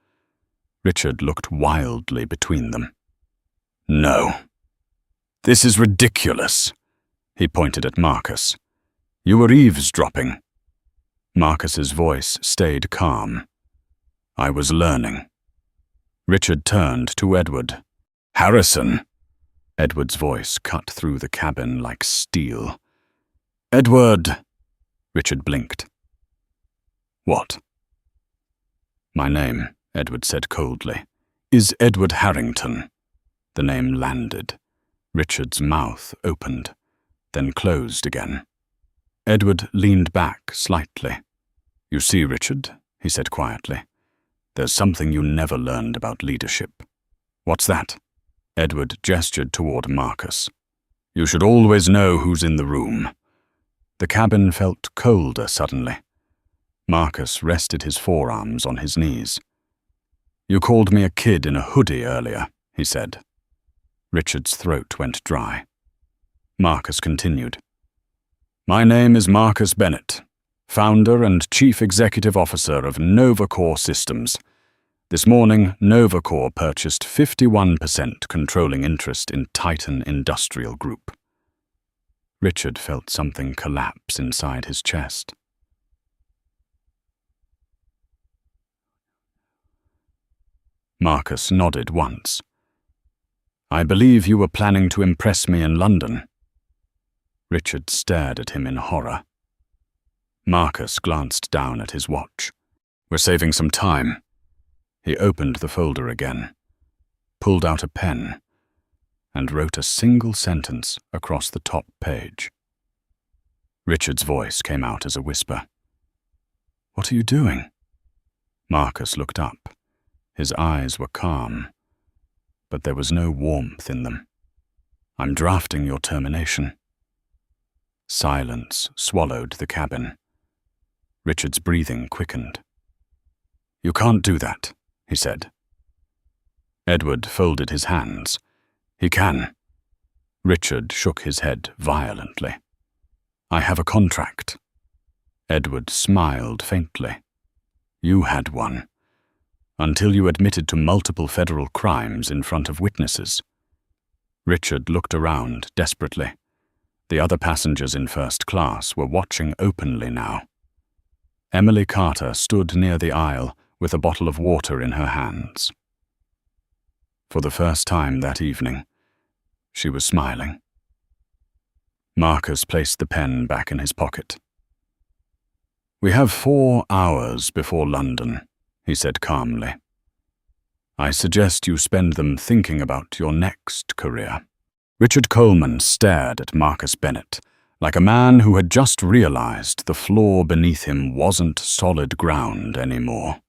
Richard looked wildly between them. "No. This is ridiculous." He pointed at Marcus. "You were eavesdropping." Marcus's voice stayed calm. "I was learning." Richard turned to Edward. "Harrison." Edward's voice cut through the cabin like steel. "Edward." Richard blinked. "What?" "My name," Edward said coldly, "is Edward Harrington." The name landed. Richard's mouth opened, then closed again. Edward leaned back slightly. "You see, Richard," he said quietly, "there's something you never learned about leadership." "What's that?" Edward gestured toward Marcus. "You should always know who's in the room." The cabin felt colder suddenly. Marcus rested his forearms on his knees. "You called me a kid in a hoodie earlier," he said. Richard's throat went dry. Marcus continued. "My name is Marcus Bennett, founder and chief executive officer of Novacore Systems. This morning, Novacore purchased 51% controlling interest in Titan Industrial Group." Richard felt something collapse inside his chest. Marcus nodded once. "I believe you were planning to impress me in London." Richard stared at him in horror. Marcus glanced down at his watch. "We're saving some time." He opened the folder again, pulled out a pen, and wrote a single sentence across the top page. Richard's voice came out as a whisper. "What are you doing?" Marcus looked up. His eyes were calm, but there was no warmth in them. "I'm drafting your termination." Silence swallowed the cabin. Richard's breathing quickened. "You can't do that," he said. Edward folded his hands. "He can." Richard shook his head violently. "I have a contract." Edward smiled faintly. You had one, until you admitted to multiple federal crimes in front of witnesses. Richard looked around desperately. The other passengers in first class were watching openly now. Emily Carter stood near the aisle with a bottle of water in her hands. For the first time that evening, she was smiling. Marcus placed the pen back in his pocket. "We have 4 hours before London," he said calmly. "I suggest you spend them thinking about your next career." Richard Coleman stared at Marcus Bennett like a man who had just realized the floor beneath him wasn't solid ground anymore.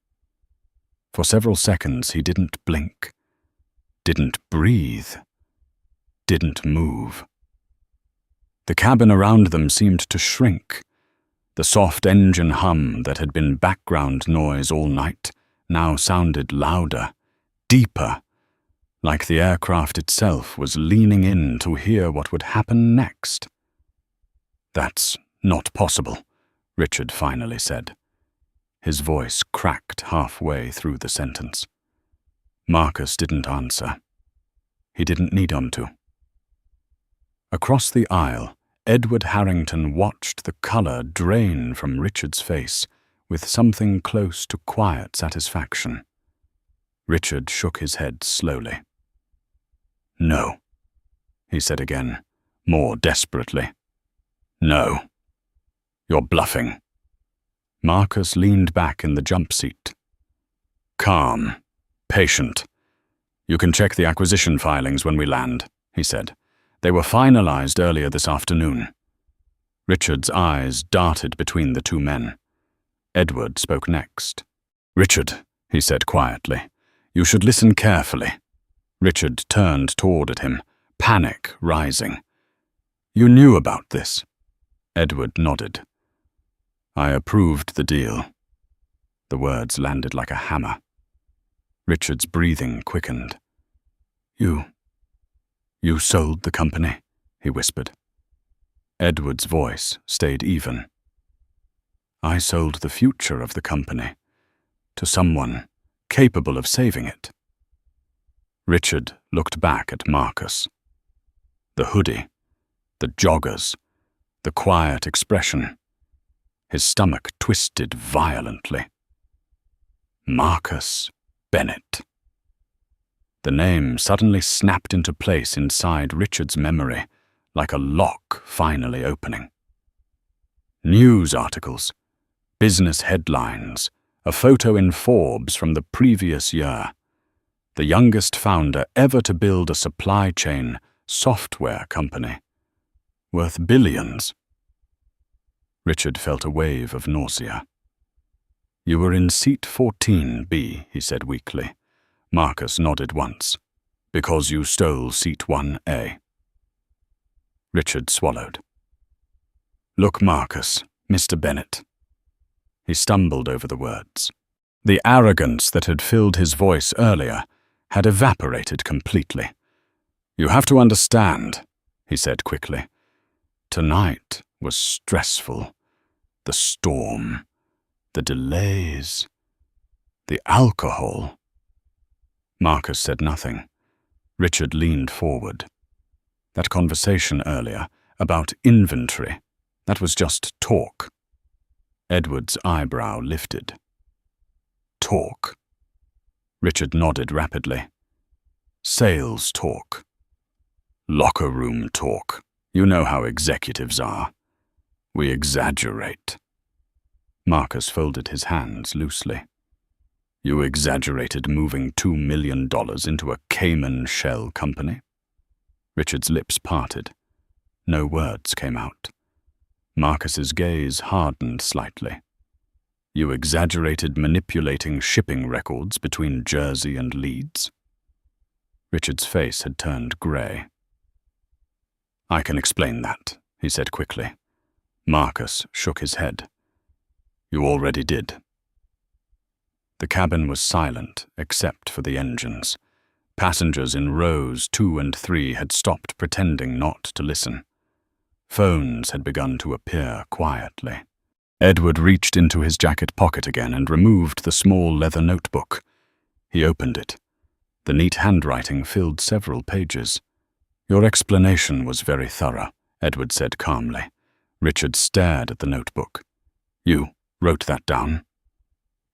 For several seconds he didn't blink, didn't breathe, didn't move. The cabin around them seemed to shrink. The soft engine hum that had been background noise all night now sounded louder, deeper, like the aircraft itself was leaning in to hear what would happen next. "That's not possible," Richard finally said. His voice cracked halfway through the sentence. Marcus didn't answer. He didn't need him to. Across the aisle, Edward Harrington watched the color drain from Richard's face with something close to quiet satisfaction. Richard shook his head slowly. "No," he said again, more desperately. "No. You're bluffing." Marcus leaned back in the jump seat. "Calm, patient. You can check the acquisition filings when we land," he said. "They were finalized earlier this afternoon." Richard's eyes darted between the two men. Edward spoke next. "Richard," he said quietly, "you should listen carefully." Richard turned toward him, panic rising. "You knew about this?" Edward nodded. "I approved the deal." The words landed like a hammer. Richard's breathing quickened. You sold the company," he whispered. Edward's voice stayed even. "I sold the future of the company to someone capable of saving it." Richard looked back at Marcus. The hoodie, the joggers, the quiet expression. His stomach twisted violently. Marcus Bennett. The name suddenly snapped into place inside Richard's memory, like a lock finally opening. News articles, business headlines, a photo in Forbes from the previous year. The youngest founder ever to build a supply chain software company, worth billions. Richard felt a wave of nausea. "You were in seat 14B, he said weakly. Marcus nodded once. "Because you stole seat 1A. Richard swallowed. "Look, Marcus, Mr. Bennett." He stumbled over the words. The arrogance that had filled his voice earlier had evaporated completely. "You have to understand," he said quickly. "Tonight was stressful. The storm, the delays, the alcohol." Marcus said nothing. Richard leaned forward. That conversation earlier about inventory, that was just talk. Edward's eyebrow lifted. Talk. Richard nodded rapidly. Sales talk. Locker room talk. You know how executives are. We exaggerate. Marcus folded his hands loosely. You exaggerated moving $2 million into a Cayman shell company? Richard's lips parted. No words came out. Marcus's gaze hardened slightly. You exaggerated manipulating shipping records between Jersey and Leeds? Richard's face had turned grey. I can explain that, he said quickly. Marcus shook his head. You already did. The cabin was silent except for the engines. Passengers in rows 2 and 3 had stopped pretending not to listen. Phones had begun to appear quietly. Edward reached into his jacket pocket again and removed the small leather notebook. He opened it. The neat handwriting filled several pages. "Your explanation was very thorough," Edward said calmly. Richard stared at the notebook. "You wrote that down?"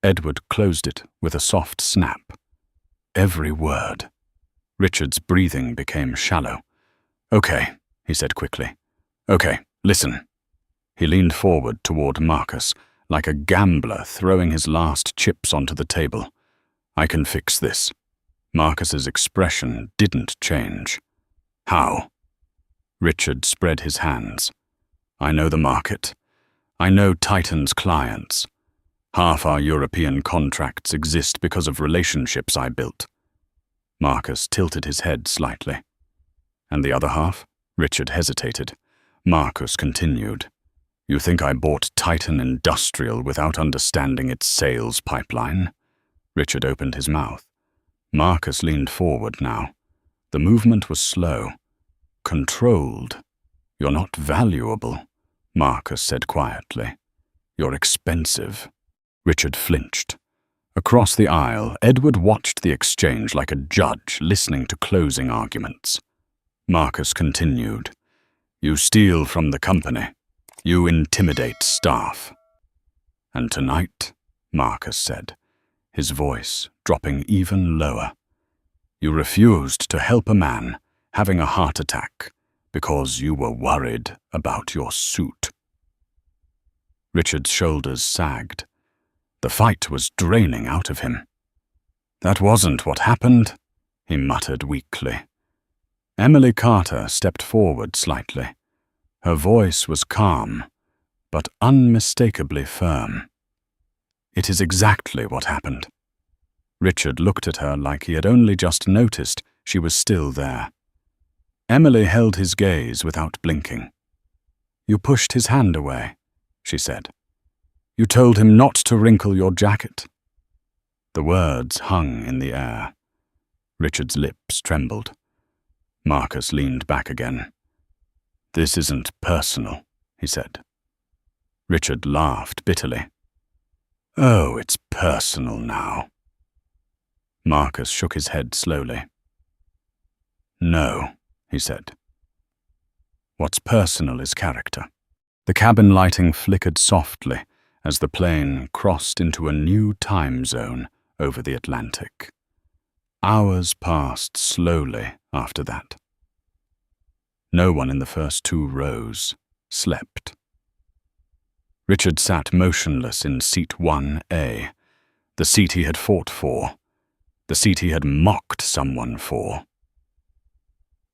Edward closed it with a soft snap. Every word. Richard's breathing became shallow. "Okay," he said quickly. "Okay, listen." He leaned forward toward Marcus, like a gambler throwing his last chips onto the table. "I can fix this." Marcus's expression didn't change. "How?" Richard spread his hands. "I know the market. I know Titan's clients. Half our European contracts exist because of relationships I built." Marcus tilted his head slightly. "And the other half?" Richard hesitated. Marcus continued. "You think I bought Titan Industrial without understanding its sales pipeline?" Richard opened his mouth. Marcus leaned forward now. The movement was slow, controlled. "You're not valuable," Marcus said quietly. "You're expensive." Richard flinched. Across the aisle, Edward watched the exchange like a judge listening to closing arguments. Marcus continued. "You steal from the company. You intimidate staff." "And tonight," Marcus said, his voice dropping even lower, "you refused to help a man having a heart attack because you were worried about your suit." Richard's shoulders sagged. The fight was draining out of him. "That wasn't what happened," he muttered weakly. Emily Carter stepped forward slightly. Her voice was calm, but unmistakably firm. "It is exactly what happened." Richard looked at her like he had only just noticed she was still there. Emily held his gaze without blinking. "You pushed his hand away," she said. "You told him not to wrinkle your jacket." The words hung in the air. Richard's lips trembled. Marcus leaned back again. "This isn't personal," he said. Richard laughed bitterly. "Oh, it's personal now." Marcus shook his head slowly. "No," he said. "What's personal is character." The cabin lighting flickered softly as the plane crossed into a new time zone over the Atlantic. Hours passed slowly after that. No one in the first 2 rows slept. Richard sat motionless in seat 1A, the seat he had fought for, the seat he had mocked someone for.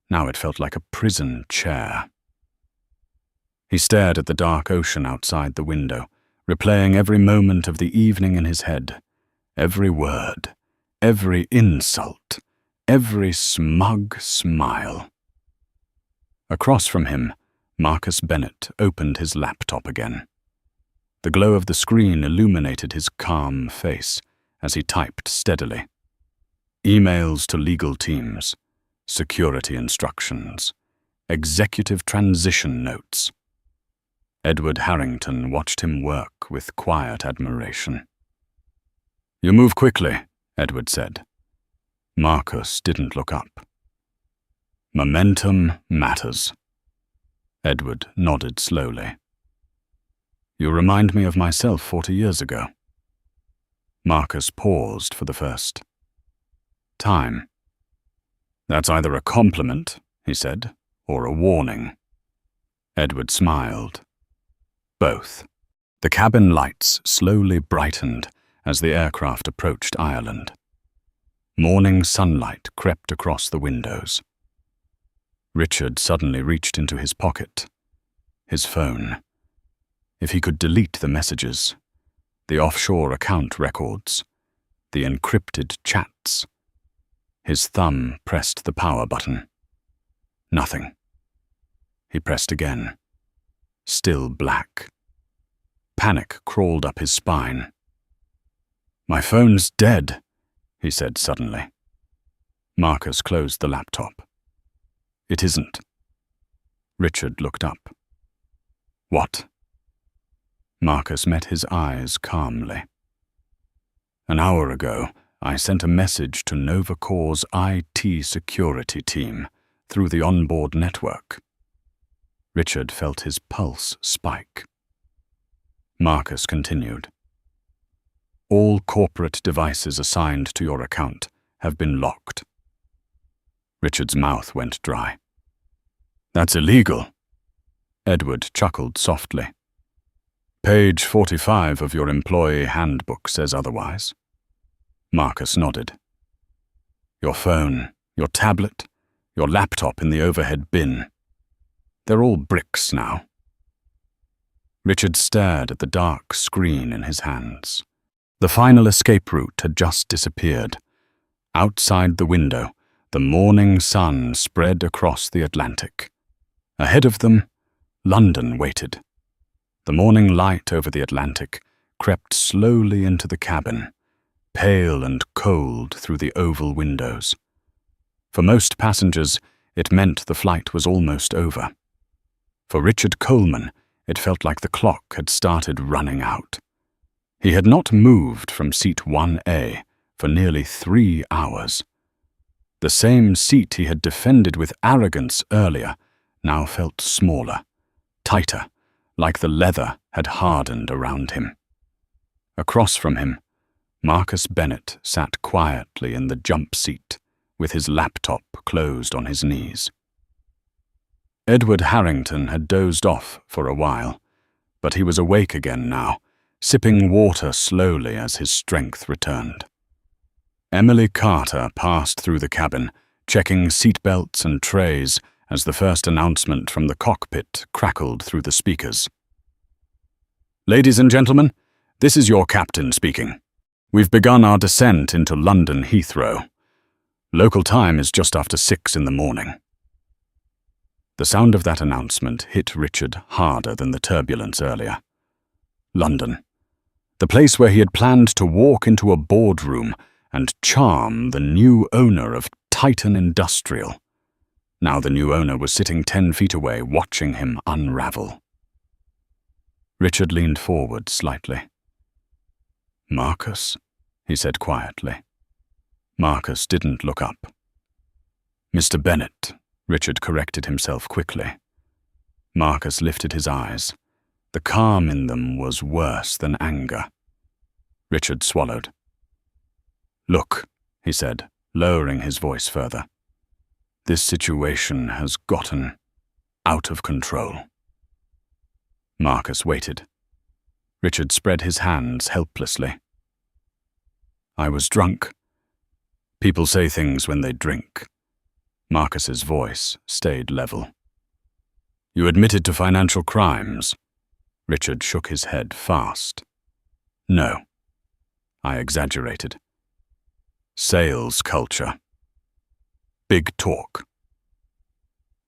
Now it felt like a prison chair. He stared at the dark ocean outside the window, replaying every moment of the evening in his head, every word, every insult, every smug smile. Across from him, Marcus Bennett opened his laptop again. The glow of the screen illuminated his calm face as he typed steadily. Emails to legal teams, security instructions, executive transition notes. Edward Harrington watched him work with quiet admiration. "You move quickly," Edward said. Marcus didn't look up. "Momentum matters." Edward nodded slowly. "You remind me of myself 40 years ago." Marcus paused for the first time. "That's either a compliment," he said, "or a warning." Edward smiled. "Both." The cabin lights slowly brightened as the aircraft approached Ireland. Morning sunlight crept across the windows. Richard suddenly reached into his pocket. His phone. If he could delete the messages, the offshore account records, the encrypted chats. His thumb pressed the power button. Nothing. He pressed again. Still black. Panic crawled up his spine. "My phone's dead," he said suddenly. Marcus closed the laptop. "It isn't." Richard looked up. "What?" Marcus met his eyes calmly. An hour ago, I sent a message to Nova Corps' IT security team through the onboard network. Richard felt his pulse spike. Marcus continued. All corporate devices assigned to your account have been locked. Richard's mouth went dry. That's illegal. Edward chuckled softly. Page 45 of your employee handbook says otherwise. Marcus nodded. Your phone, your tablet, your laptop in the overhead bin. They're all bricks now. Richard stared at the dark screen in his hands. The final escape route had just disappeared. Outside the window, the morning sun spread across the Atlantic. Ahead of them, London waited. The morning light over the Atlantic crept slowly into the cabin, pale and cold through the oval windows. For most passengers, it meant the flight was almost over. For Richard Coleman, it felt like the clock had started running out. He had not moved from seat 1A for nearly 3 hours. The same seat he had defended with arrogance earlier now felt smaller, tighter, like the leather had hardened around him. Across from him, Marcus Bennett sat quietly in the jump seat, with his laptop closed on his knees. Edward Harrington had dozed off for a while, but he was awake again now, sipping water slowly as his strength returned. Emily Carter passed through the cabin, checking seatbelts and trays as the first announcement from the cockpit crackled through the speakers. Ladies and gentlemen, this is your captain speaking. We've begun our descent into London Heathrow. Local time is just after 6 in the morning. The sound of that announcement hit Richard harder than the turbulence earlier. London, the place where he had planned to walk into a boardroom and charm the new owner of Titan Industrial. Now the new owner was sitting 10 feet away, watching him unravel. Richard leaned forward slightly. Marcus, he said quietly. Marcus didn't look up. Mr. Bennett, Richard corrected himself quickly. Marcus lifted his eyes. The calm in them was worse than anger. Richard swallowed. Look, he said, lowering his voice further. This situation has gotten out of control. Marcus waited. Richard spread his hands helplessly. I was drunk. People say things when they drink. Marcus's voice stayed level. You admitted to financial crimes. Richard shook his head fast. No. I exaggerated. Sales culture. Big talk.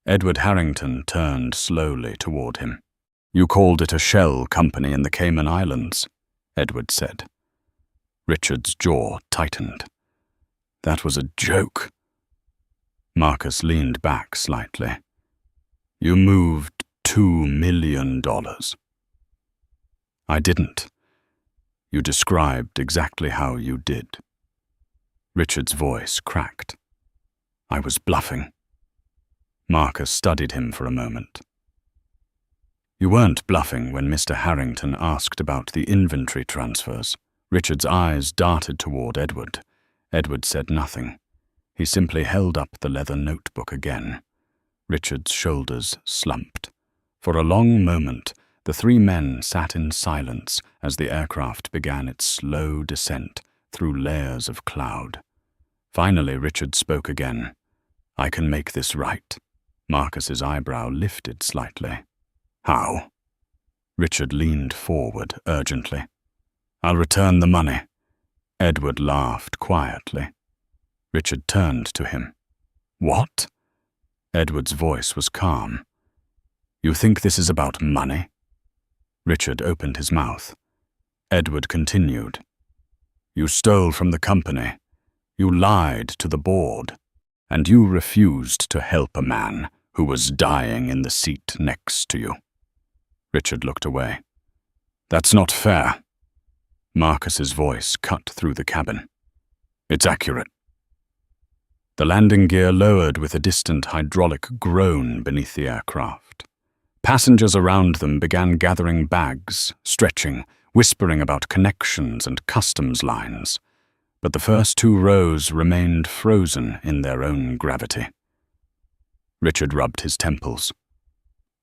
Edward Harrington turned slowly toward him. You called it a shell company in the Cayman Islands, Edward said. Richard's jaw tightened. That was a joke. Marcus leaned back slightly. You moved $2 million. I didn't. You described exactly how you did. Richard's voice cracked. I was bluffing. Marcus studied him for a moment. You weren't bluffing when Mr. Harrington asked about the inventory transfers. Richard's eyes darted toward Edward. Edward said nothing. He simply held up the leather notebook again. Richard's shoulders slumped. For a long moment, the 3 men sat in silence as the aircraft began its slow descent through layers of cloud. Finally, Richard spoke again. I can make this right. Marcus's eyebrow lifted slightly. How? Richard leaned forward urgently. I'll return the money. Edward laughed quietly. Richard turned to him. What? Edward's voice was calm. You think this is about money? Richard opened his mouth. Edward continued. You stole from the company. You lied to the board. And you refused to help a man who was dying in the seat next to you. Richard looked away. That's not fair. Marcus's voice cut through the cabin. It's accurate. The landing gear lowered with a distant hydraulic groan beneath the aircraft. Passengers around them began gathering bags, stretching, whispering about connections and customs lines. But the first 2 rows remained frozen in their own gravity. Richard rubbed his temples.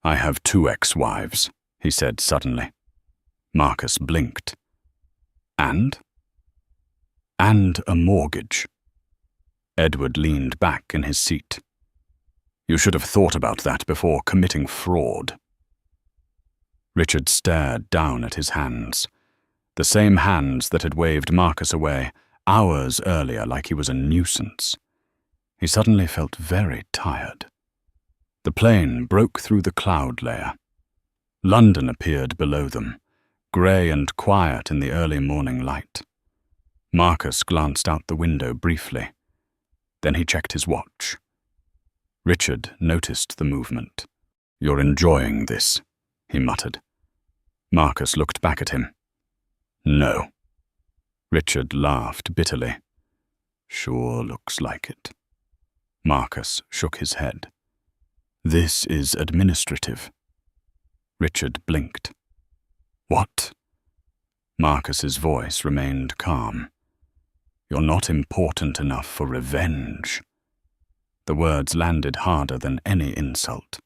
I have 2 ex-wives, he said suddenly. Marcus blinked. And a mortgage. Edward leaned back in his seat. You should have thought about that before committing fraud. Richard stared down at his hands, the same hands that had waved Marcus away hours earlier like he was a nuisance. He suddenly felt very tired. The plane broke through the cloud layer. London appeared below them, grey and quiet in the early morning light. Marcus glanced out the window briefly. Then he checked his watch. Richard noticed the movement. You're enjoying this, he muttered. Marcus looked back at him. No. Richard laughed bitterly. Sure looks like it. Marcus shook his head. This is administrative. Richard blinked. What? Marcus's voice remained calm. You're not important enough for revenge. The words landed harder than any insult.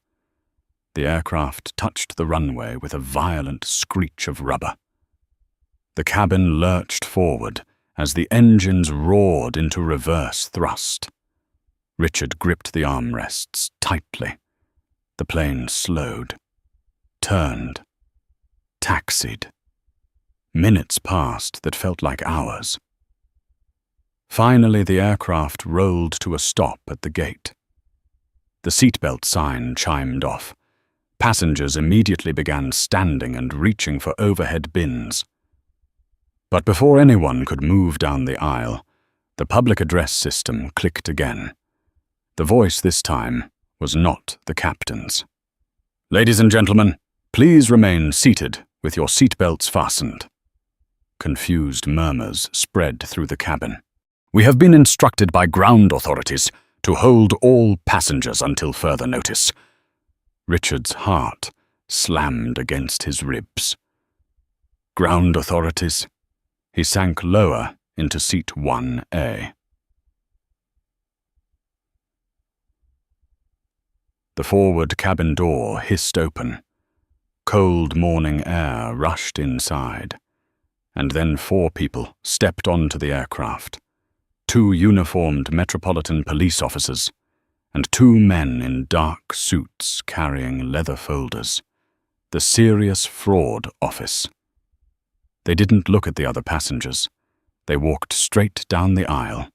The aircraft touched the runway with a violent screech of rubber. The cabin lurched forward as the engines roared into reverse thrust. Richard gripped the armrests tightly. The plane slowed, turned, taxied. Minutes passed that felt like hours. Finally, the aircraft rolled to a stop at the gate. The seatbelt sign chimed off. Passengers immediately began standing and reaching for overhead bins. But before anyone could move down the aisle, the public address system clicked again. The voice this time was not the captain's. Ladies and gentlemen, please remain seated with your seatbelts fastened. Confused murmurs spread through the cabin. We have been instructed by ground authorities to hold all passengers until further notice. Richard's heart slammed against his ribs. Ground authorities? He sank lower into seat 1A. The forward cabin door hissed open. Cold morning air rushed inside. And then 4 people stepped onto the aircraft. 2 uniformed Metropolitan Police officers, and 2 men in dark suits carrying leather folders. The Serious Fraud Office. They didn't look at the other passengers. They walked straight down the aisle,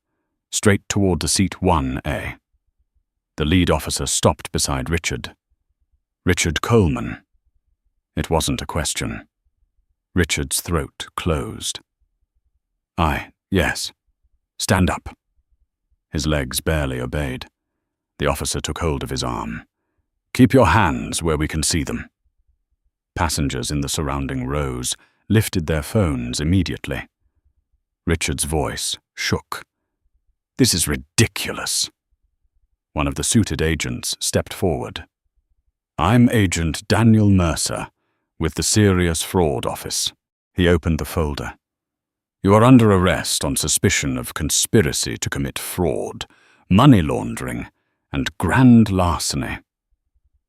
straight toward the seat 1A. The lead officer stopped beside Richard. Richard Coleman. It wasn't a question. Richard's throat closed. Yes. Stand up. His legs barely obeyed. The officer took hold of his arm. Keep your hands where we can see them. Passengers in the surrounding rows lifted their phones immediately. Richard's voice shook. This is ridiculous. One of the suited agents stepped forward. I'm Agent Daniel Mercer with the Serious Fraud Office. He opened the folder. You are under arrest on suspicion of conspiracy to commit fraud, money laundering, and grand larceny.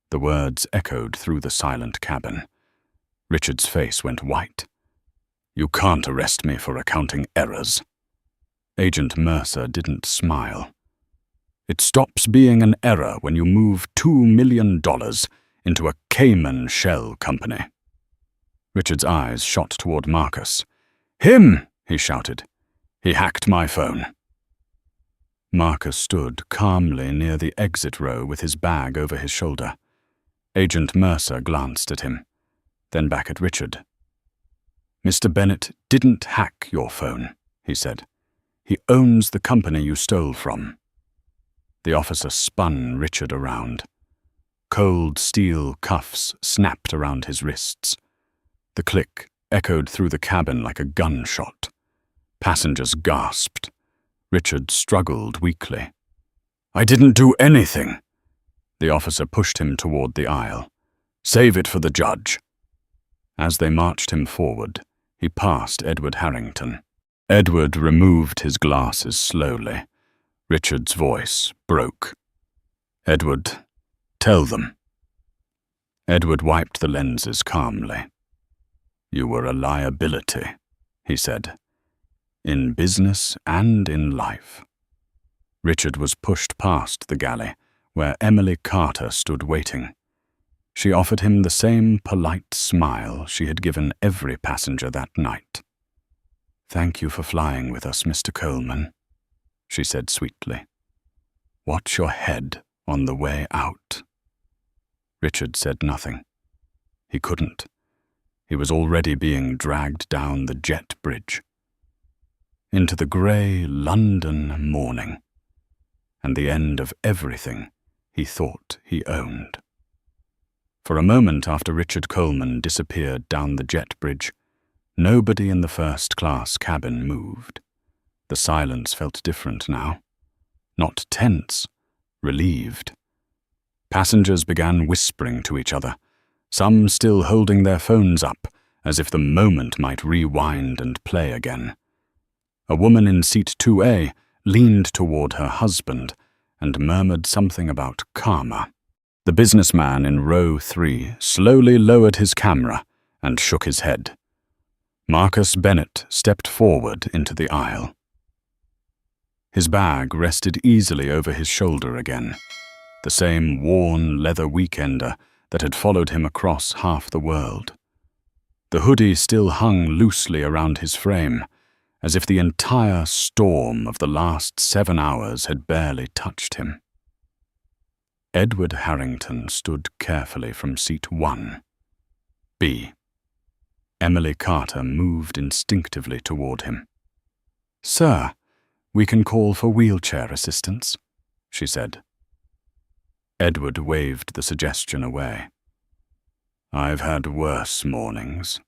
The words echoed through the silent cabin. Richard's face went white. You can't arrest me for accounting errors. Agent Mercer didn't smile. It stops being an error when you move $2 million into a Cayman shell company. Richard's eyes shot toward Marcus. Him! He shouted. He hacked my phone. Marcus stood calmly near the exit row with his bag over his shoulder. Agent Mercer glanced at him, then back at Richard. Mr. Bennett didn't hack your phone, he said. He owns the company you stole from. The officer spun Richard around. Cold steel cuffs snapped around his wrists. The click echoed through the cabin like a gunshot. Passengers gasped. Richard struggled weakly. "I didn't do anything." The officer pushed him toward the aisle. "Save it for the judge." As they marched him forward, he passed Edward Harrington. Edward removed his glasses slowly. Richard's voice broke. "Edward, tell them." Edward wiped the lenses calmly. "You were a liability," he said, "in business and in life." Richard was pushed past the galley, where Emily Carter stood waiting. She offered him the same polite smile she had given every passenger that night. "Thank you for flying with us, Mr. Coleman," she said sweetly. "Watch your head on the way out." Richard said nothing. He couldn't. He was already being dragged down the jet bridge into the grey London morning, and the end of everything he thought he owned. For a moment after Richard Coleman disappeared down the jet bridge, nobody in the first-class cabin moved. The silence felt different now. Not tense, relieved. Passengers began whispering to each other, some still holding their phones up, as if the moment might rewind and play again. A woman in seat 2A leaned toward her husband and murmured something about karma. The businessman in row 3 slowly lowered his camera and shook his head. Marcus Bennett stepped forward into the aisle. His bag rested easily over his shoulder again, the same worn leather weekender that had followed him across half the world. The hoodie still hung loosely around his frame, as if the entire storm of the last 7 hours had barely touched him. Edward Harrington stood carefully from seat 1. B. Emily Carter moved instinctively toward him. "Sir, we can call for wheelchair assistance," she said. Edward waved the suggestion away. "I've had worse mornings."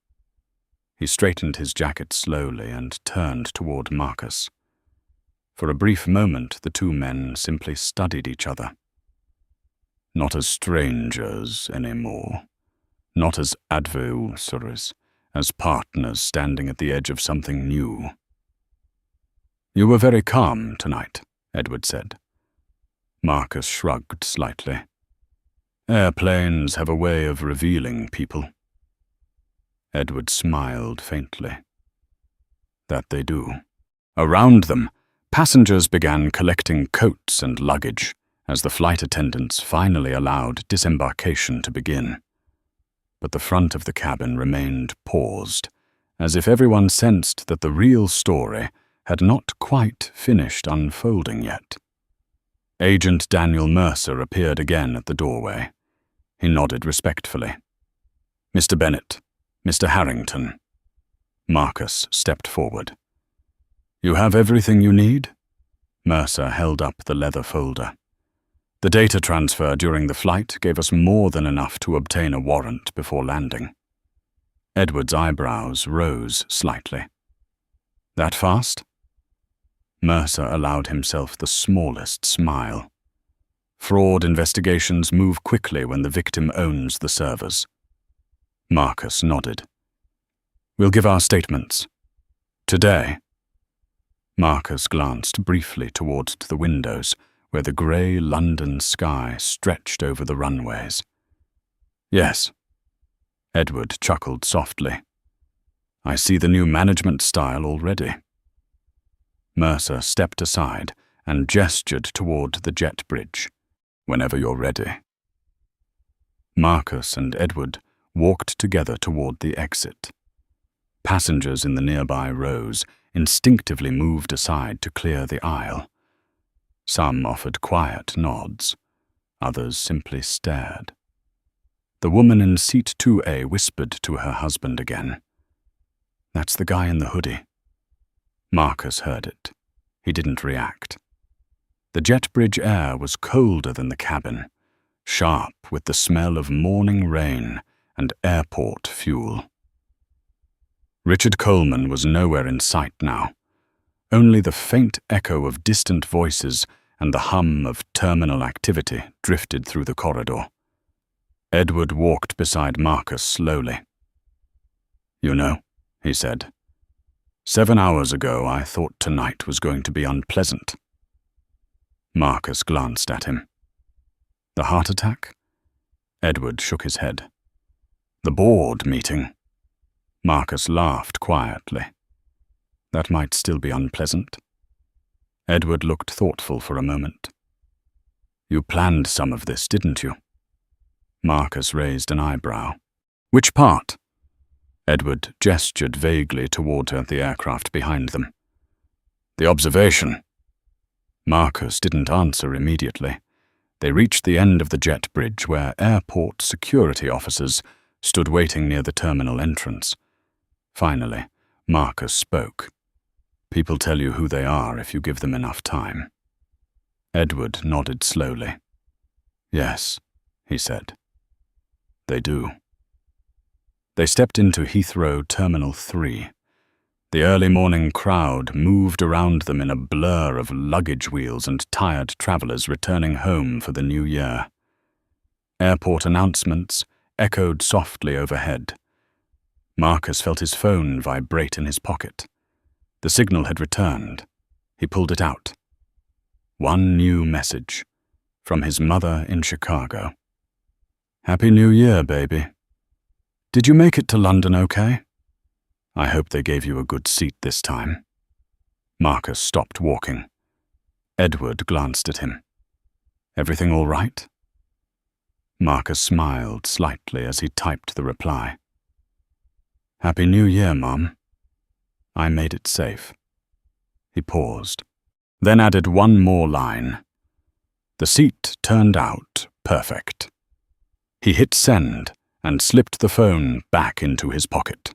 He straightened his jacket slowly and turned toward Marcus. For a brief moment, the two men simply studied each other. Not as strangers anymore, not as adversaries, as partners standing at the edge of something new. "You were very calm tonight," Edward said. Marcus shrugged slightly. "Airplanes have a way of revealing people." Edward smiled faintly. "That they do." Around them, passengers began collecting coats and luggage as the flight attendants finally allowed disembarkation to begin. But the front of the cabin remained paused, as if everyone sensed that the real story had not quite finished unfolding yet. Agent Daniel Mercer appeared again at the doorway. He nodded respectfully. "Mr. Bennett, Mr. Harrington." Marcus stepped forward. "You have everything you need?" Mercer held up the leather folder. "The data transfer during the flight gave us more than enough to obtain a warrant before landing." Edward's eyebrows rose slightly. "That fast?" Mercer allowed himself the smallest smile. "Fraud investigations move quickly when the victim owns the servers." Marcus nodded. "We'll give our statements. Today." Marcus glanced briefly towards the windows, where the grey London sky stretched over the runways. "Yes." Edward chuckled softly. "I see the new management style already." Mercer stepped aside and gestured toward the jet bridge. "Whenever you're ready." Marcus and Edward walked together toward the exit. Passengers in the nearby rows instinctively moved aside to clear the aisle. Some offered quiet nods. Others simply stared. The woman in seat 2A whispered to her husband again. "That's the guy in the hoodie." Marcus heard it. He didn't react. The jet bridge air was colder than the cabin, sharp with the smell of morning rain and airport fuel. Richard Coleman was nowhere in sight now. Only the faint echo of distant voices and the hum of terminal activity drifted through the corridor. Edward walked beside Marcus slowly. "You know," he said, "7 hours ago I thought tonight was going to be unpleasant." Marcus glanced at him. "The heart attack?" Edward shook his head. "The board meeting?" Marcus laughed quietly. "That might still be unpleasant." Edward looked thoughtful for a moment. "You planned some of this, didn't you?" Marcus raised an eyebrow. "Which part?" Edward gestured vaguely toward the aircraft behind them. "The observation." Marcus didn't answer immediately. They reached the end of the jet bridge where airport security officers stood waiting near the terminal entrance. Finally, Marcus spoke. "People tell you who they are if you give them enough time." Edward nodded slowly. "Yes," he said. "They do." They stepped into Heathrow Terminal 3. The early morning crowd moved around them in a blur of luggage wheels and tired travelers returning home for the new year. Airport announcements echoed softly overhead. Marcus felt his phone vibrate in his pocket. The signal had returned. He pulled it out. One new message from his mother in Chicago. "Happy New Year, baby. Did you make it to London okay? I hope they gave you a good seat this time." Marcus stopped walking. Edward glanced at him. "Everything all right?" Marcus smiled slightly as he typed the reply. "Happy New Year, Mom. I made it safe." He paused, then added one more line. "The seat turned out perfect." He hit send and slipped the phone back into his pocket.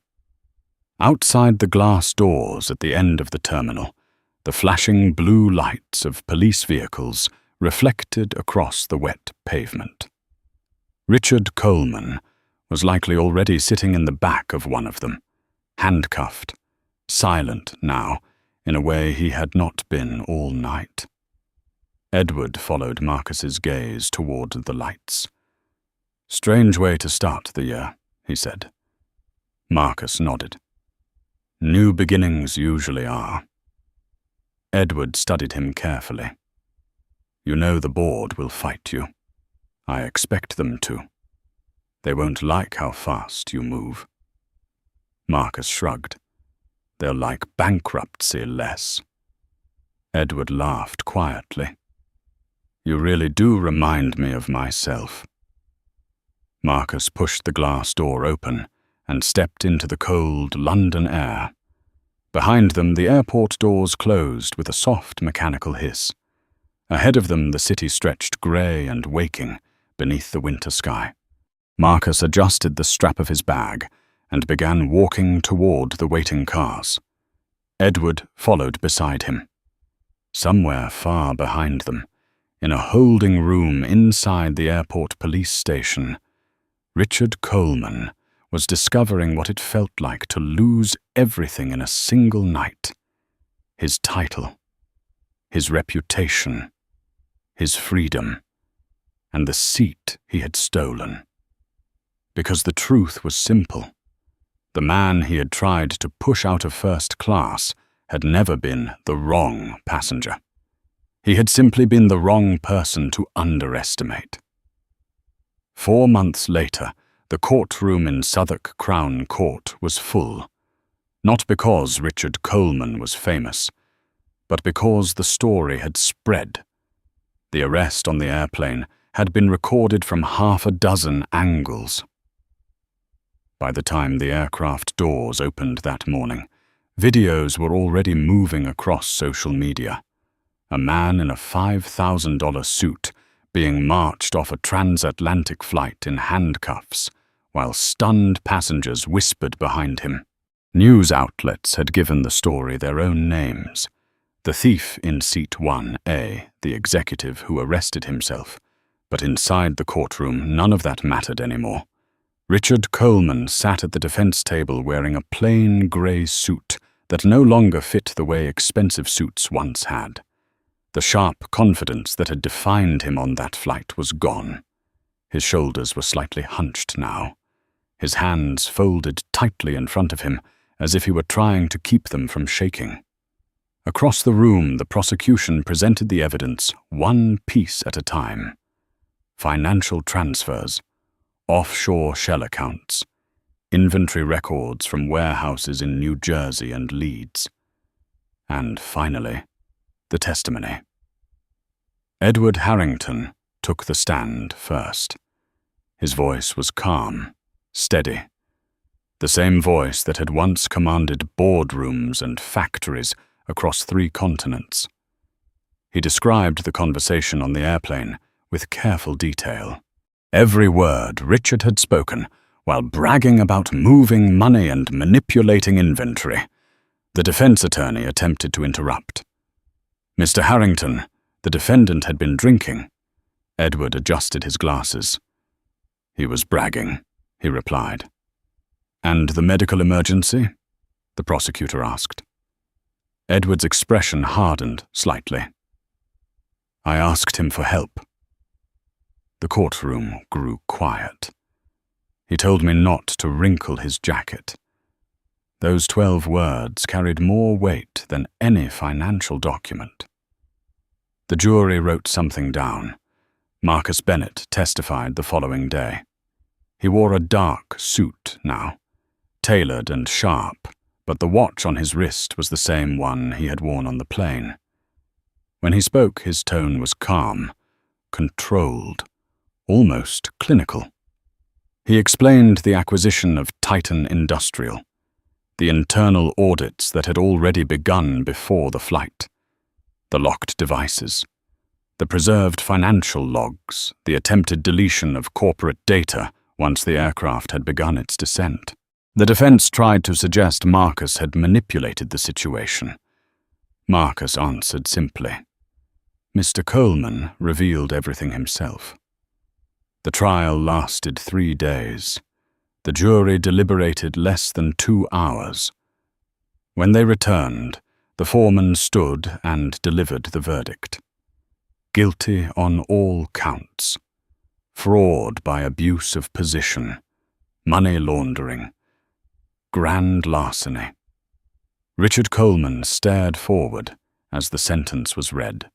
Outside the glass doors at the end of the terminal, the flashing blue lights of police vehicles reflected across the wet pavement. Richard Coleman was likely already sitting in the back of one of them, handcuffed, silent now, in a way he had not been all night. Edward followed Marcus's gaze toward the lights. "Strange way to start the year," he said. Marcus nodded. "New beginnings usually are." Edward studied him carefully. "You know the board will fight you. I expect them to. They won't like how fast you move." Marcus shrugged. "They'll like bankruptcy less." Edward laughed quietly. "You really do remind me of myself." Marcus pushed the glass door open and stepped into the cold London air. Behind them, the airport doors closed with a soft mechanical hiss. Ahead of them, the city stretched grey and waking beneath the winter sky. Marcus adjusted the strap of his bag and began walking toward the waiting cars. Edward followed beside him. Somewhere far behind them, in a holding room inside the airport police station, Richard Coleman was discovering what it felt like to lose everything in a single night. His title, his reputation, his freedom, and the seat he had stolen. Because the truth was simple. The man he had tried to push out of first class had never been the wrong passenger. He had simply been the wrong person to underestimate. 4 months later, the courtroom in Southwark Crown Court was full, not because Richard Coleman was famous, but because the story had spread. The arrest on the airplane had been recorded from 6 angles. By the time the aircraft doors opened that morning, videos were already moving across social media. A man in a $5,000 suit being marched off a transatlantic flight in handcuffs, while stunned passengers whispered behind him. News outlets had given the story their own names. The thief in seat 1A, the executive who arrested himself. But inside the courtroom, none of that mattered anymore. Richard Coleman sat at the defense table wearing a plain grey suit that no longer fit the way expensive suits once had. The sharp confidence that had defined him on that flight was gone. His shoulders were slightly hunched now, his hands folded tightly in front of him as if he were trying to keep them from shaking. Across the room, the prosecution presented the evidence one piece at a time. Financial transfers, offshore shell accounts, inventory records from warehouses in New Jersey and Leeds. And finally, the testimony. Edward Harrington took the stand first. His voice was calm, steady. The same voice that had once commanded boardrooms and factories across 3 continents. He described the conversation on the airplane with careful detail. Every word Richard had spoken while bragging about moving money and manipulating inventory. The defense attorney attempted to interrupt. "Mr. Harrington, the defendant had been drinking." Edward adjusted his glasses. "He was bragging," he replied. "And the medical emergency?" the prosecutor asked. Edward's expression hardened slightly. "I asked him for help." The courtroom grew quiet. "He told me not to wrinkle his jacket." Those 12 words carried more weight than any financial document. The jury wrote something down. Marcus Bennett testified the following day. He wore a dark suit now, tailored and sharp, but the watch on his wrist was the same one he had worn on the plane. When he spoke, his tone was calm, controlled, almost clinical. He explained the acquisition of Titan Industrial, the internal audits that had already begun before the flight, the locked devices, the preserved financial logs, the attempted deletion of corporate data once the aircraft had begun its descent. The defense tried to suggest Marcus had manipulated the situation. Marcus answered simply. Mr. Coleman revealed everything himself. The trial lasted 3 days. The jury deliberated less than 2 hours. When they returned, the foreman stood and delivered the verdict. Guilty on all counts. Fraud by abuse of position, money laundering, grand larceny. Richard Coleman stared forward as the sentence was read.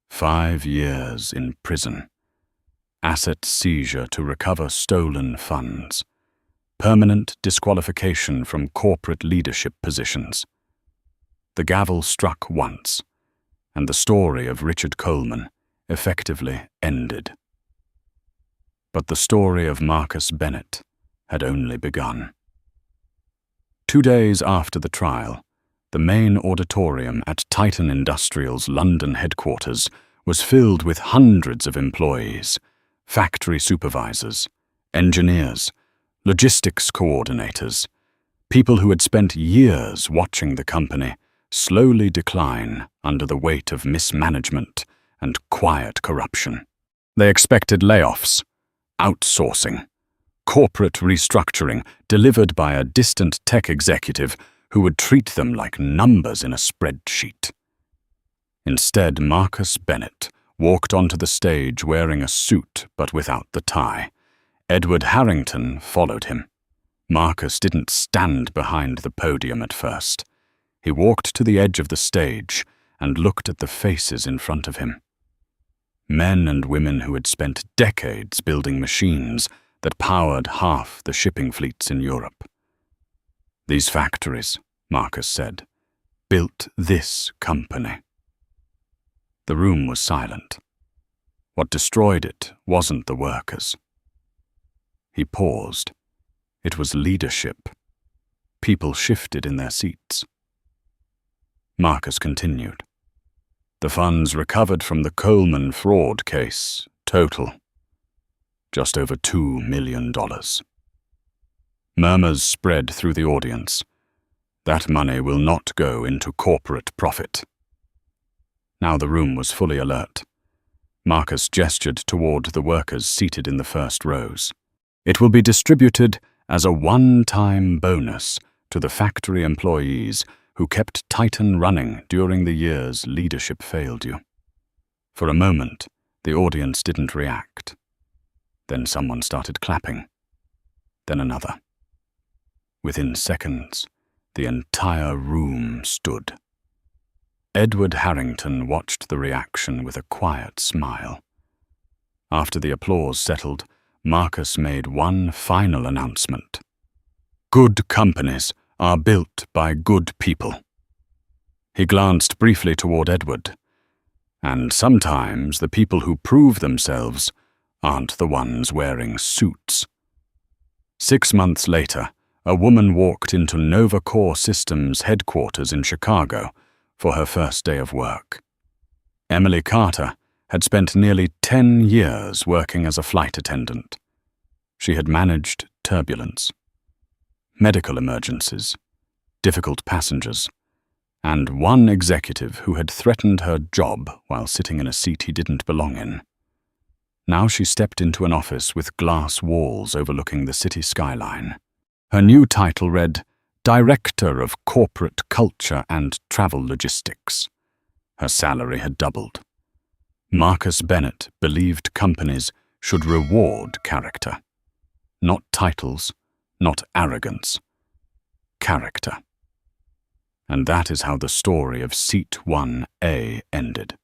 5 years in prison. Asset seizure to recover stolen funds. Permanent disqualification from corporate leadership positions. The gavel struck once, and the story of Richard Coleman effectively ended. But the story of Marcus Bennett had only begun. 2 days after the trial, the main auditorium at Titan Industrial's London headquarters was filled with hundreds of employees, factory supervisors, engineers, logistics coordinators, people who had spent years watching the company slowly decline under the weight of mismanagement and quiet corruption. They expected layoffs, outsourcing, corporate restructuring delivered by a distant tech executive who would treat them like numbers in a spreadsheet. Instead, Marcus Bennett walked onto the stage wearing a suit but without the tie. Edward Harrington followed him. Marcus didn't stand behind the podium at first. He walked to the edge of the stage and looked at the faces in front of him. Men and women who had spent decades building machines that powered half the shipping fleets in Europe. These factories, Marcus said, built this company. The room was silent. What destroyed it wasn't the workers. He paused. It was leadership. People shifted in their seats. Marcus continued. The funds recovered from the Coleman fraud case total just over $2 million. Murmurs spread through the audience. That money will not go into corporate profit. Now the room was fully alert. Marcus gestured toward the workers seated in the first rows. It will be distributed as a one-time bonus to the factory employees who kept Titan running during the years leadership failed you. For a moment, the audience didn't react. Then someone started clapping. Then another. Within seconds, the entire room stood. Edward Harrington watched the reaction with a quiet smile. After the applause settled, Marcus made one final announcement. Good companies are built by good people. He glanced briefly toward Edward. And sometimes the people who prove themselves aren't the ones wearing suits. 6 months later, a woman walked into Nova Core Systems headquarters in Chicago for her first day of work. Emily Carter had spent nearly 10 years working as a flight attendant. She had managed turbulence, medical emergencies, difficult passengers, and one executive who had threatened her job while sitting in a seat he didn't belong in. Now she stepped into an office with glass walls overlooking the city skyline. Her new title read, Director of Corporate Culture and Travel Logistics. Her salary had doubled. Marcus Bennett believed companies should reward character. Not titles, not arrogance. Character. And that is how the story of Seat 1A ended.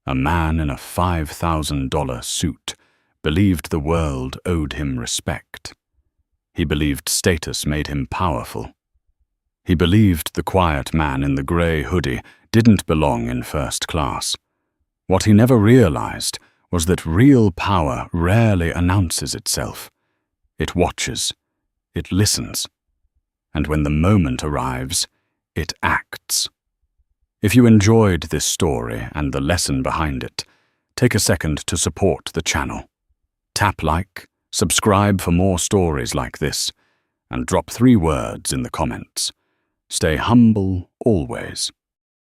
A man in a $5,000 suit believed the world owed him respect. He believed status made him powerful. He believed the quiet man in the grey hoodie didn't belong in first class. What he never realized was that real power rarely announces itself. It watches, it listens, and when the moment arrives, it acts. If you enjoyed this story and the lesson behind it, take a second to support the channel. Tap like, subscribe for more stories like this, and drop 3 words in the comments. Stay humble always.